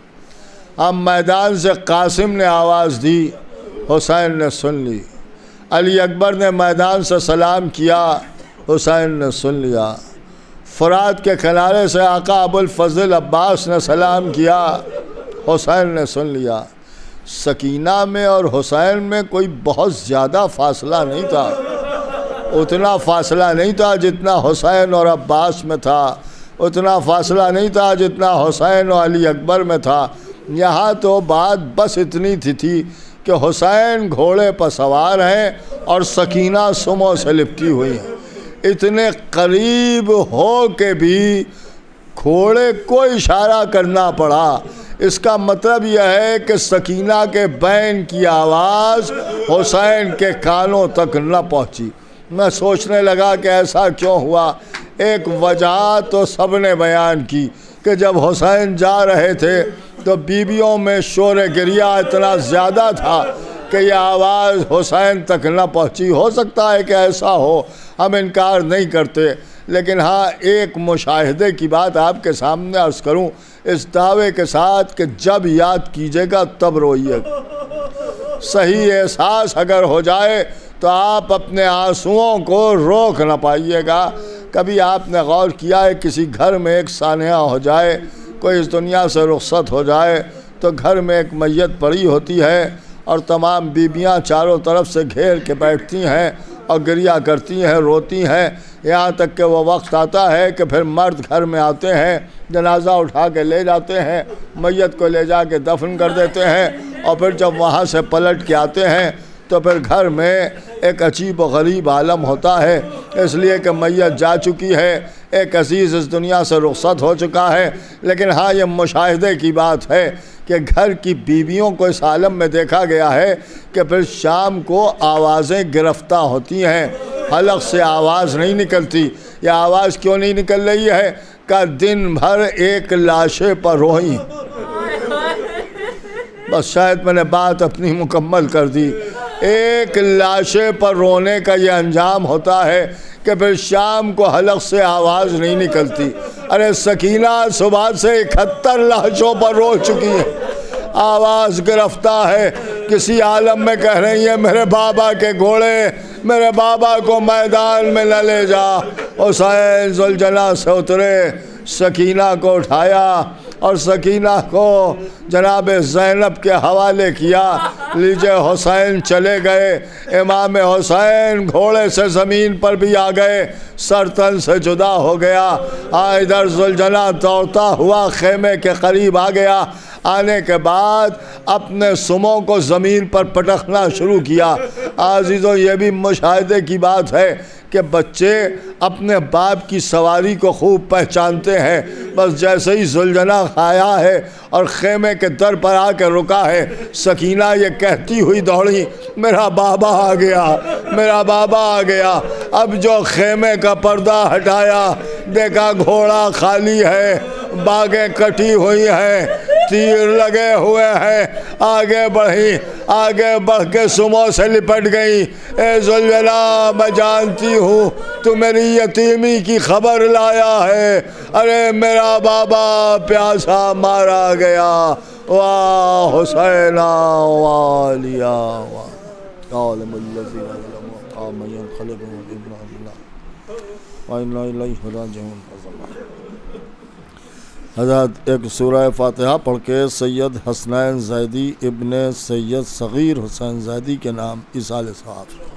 Speaker 5: اب میدان سے قاسم نے آواز دی، حسین نے سن لی۔ علی اکبر نے میدان سے سلام کیا، حسین نے سن لیا۔ فرات کے کنارے سے آقا ابو الفضل عباس نے سلام کیا، حسین نے سن لیا۔ سکینہ میں اور حسین میں کوئی بہت زیادہ فاصلہ نہیں تھا، اتنا فاصلہ نہیں تھا جتنا حسین اور عباس میں تھا، اتنا فاصلہ نہیں تھا جتنا حسین اور علی اکبر میں تھا۔ یہاں تو بات بس اتنی تھی کہ حسین گھوڑے پر سوار ہیں اور سکینہ سموں سے لپٹی ہوئی ہیں۔ اتنے قریب ہو کے بھی گھوڑے کو اشارہ کرنا پڑا۔ اس کا مطلب یہ ہے کہ سکینہ کے بین کی آواز حسین کے کانوں تک نہ پہنچی۔ میں سوچنے لگا کہ ایسا کیوں ہوا۔ ایک وجہ تو سب نے بیان کی کہ جب حسین جا رہے تھے تو بیویوں میں شور گریہ اتنا زیادہ تھا کہ یہ آواز حسین تک نہ پہنچی۔ ہو سکتا ہے کہ ایسا ہو، ہم انکار نہیں کرتے، لیکن ہاں ایک مشاہدے کی بات آپ کے سامنے عرض کروں، اس دعوے کے ساتھ کہ جب یاد کیجیے گا تب روئیے گا۔ صحیح احساس اگر ہو جائے تو آپ اپنے آنسوؤں کو روک نہ پائیے گا۔ کبھی آپ نے غور کیا ہے کسی گھر میں ایک سانحہ ہو جائے، کوئی اس دنیا سے رخصت ہو جائے تو گھر میں ایک میت پڑی ہوتی ہے اور تمام بیبیاں چاروں طرف سے گھیر کے بیٹھتی ہیں اور گریہ کرتی ہیں، روتی ہیں، یہاں تک کہ وہ وقت آتا ہے کہ پھر مرد گھر میں آتے ہیں، جنازہ اٹھا کے لے جاتے ہیں، میت کو لے جا کے دفن کر دیتے ہیں، اور پھر جب وہاں سے پلٹ کے آتے ہیں تو پھر گھر میں ایک عجیب و غریب عالم ہوتا ہے، اس لیے کہ میت جا چکی ہے، ایک عزیز اس دنیا سے رخصت ہو چکا ہے۔ لیکن ہاں یہ مشاہدے کی بات ہے کہ گھر کی بیویوں کو اس عالم میں دیکھا گیا ہے کہ پھر شام کو آوازیں گرفتہ ہوتی ہیں، حلق سے آواز نہیں نکلتی۔ یہ آواز کیوں نہیں نکل رہی ہے کہ دن بھر ایک لاشے پر روئیں۔ بس شاید میں نے بات اپنی مکمل کر دی۔ ایک لاشے پر رونے کا یہ انجام ہوتا ہے کہ پھر شام کو حلق سے آواز نہیں نکلتی۔ ارے سکینہ صبح سے 71 لاشوں پر رو چکی ہے، آواز گرفتہ ہے، کسی عالم میں کہہ رہی ہے میرے بابا کے گھوڑے، میرے بابا کو میدان میں نہ لے جا۔ حسین ذوالجناح سے اترے، سکینہ کو اٹھایا اور سکینہ کو جناب زینب کے حوالے کیا۔ لیجئے حسین چلے گئے، امام حسین گھوڑے سے زمین پر بھی آ گئے، سر تن سے جدا ہو گیا۔ ادھر ذوالجناح دوڑتا ہوا خیمے کے قریب آ گیا، آنے کے بعد اپنے سموں کو زمین پر پٹکنا شروع کیا۔ عزیزوں یہ بھی مشاہدے کی بات ہے کہ بچے اپنے باپ کی سواری کو خوب پہچانتے ہیں۔ بس جیسے ہی ذوالجناح آیا ہے اور خیمے کے در پر آ کے رکا ہے، سکینہ یہ کہتی ہوئی دوڑی میرا بابا آ گیا، میرا بابا آ گیا۔ اب جو خیمے کا پردہ ہٹایا، دیکھا گھوڑا خالی ہے، باگیں کٹی ہوئی ہیں، تیر لگے ہوئے ہیں۔ آگے بڑھی، آگے بڑھ کے سموں سے لپٹ گئی۔ اے ذوالجلال میں جانتی ہوں تو میری یتیمی کی خبر لایا ہے، ارے میرا بابا پیاسا مارا گیا۔ واہ حسین والیا عالم الذی علم قام ينقلب ابن اللہ وإنا الیہ راجعون۔ حضرت ایک سورہ فاتحہ پڑھ کے سید حسنین زیدی ابن سید صغیر حسین زیدی کے نام ایصال ثواب۔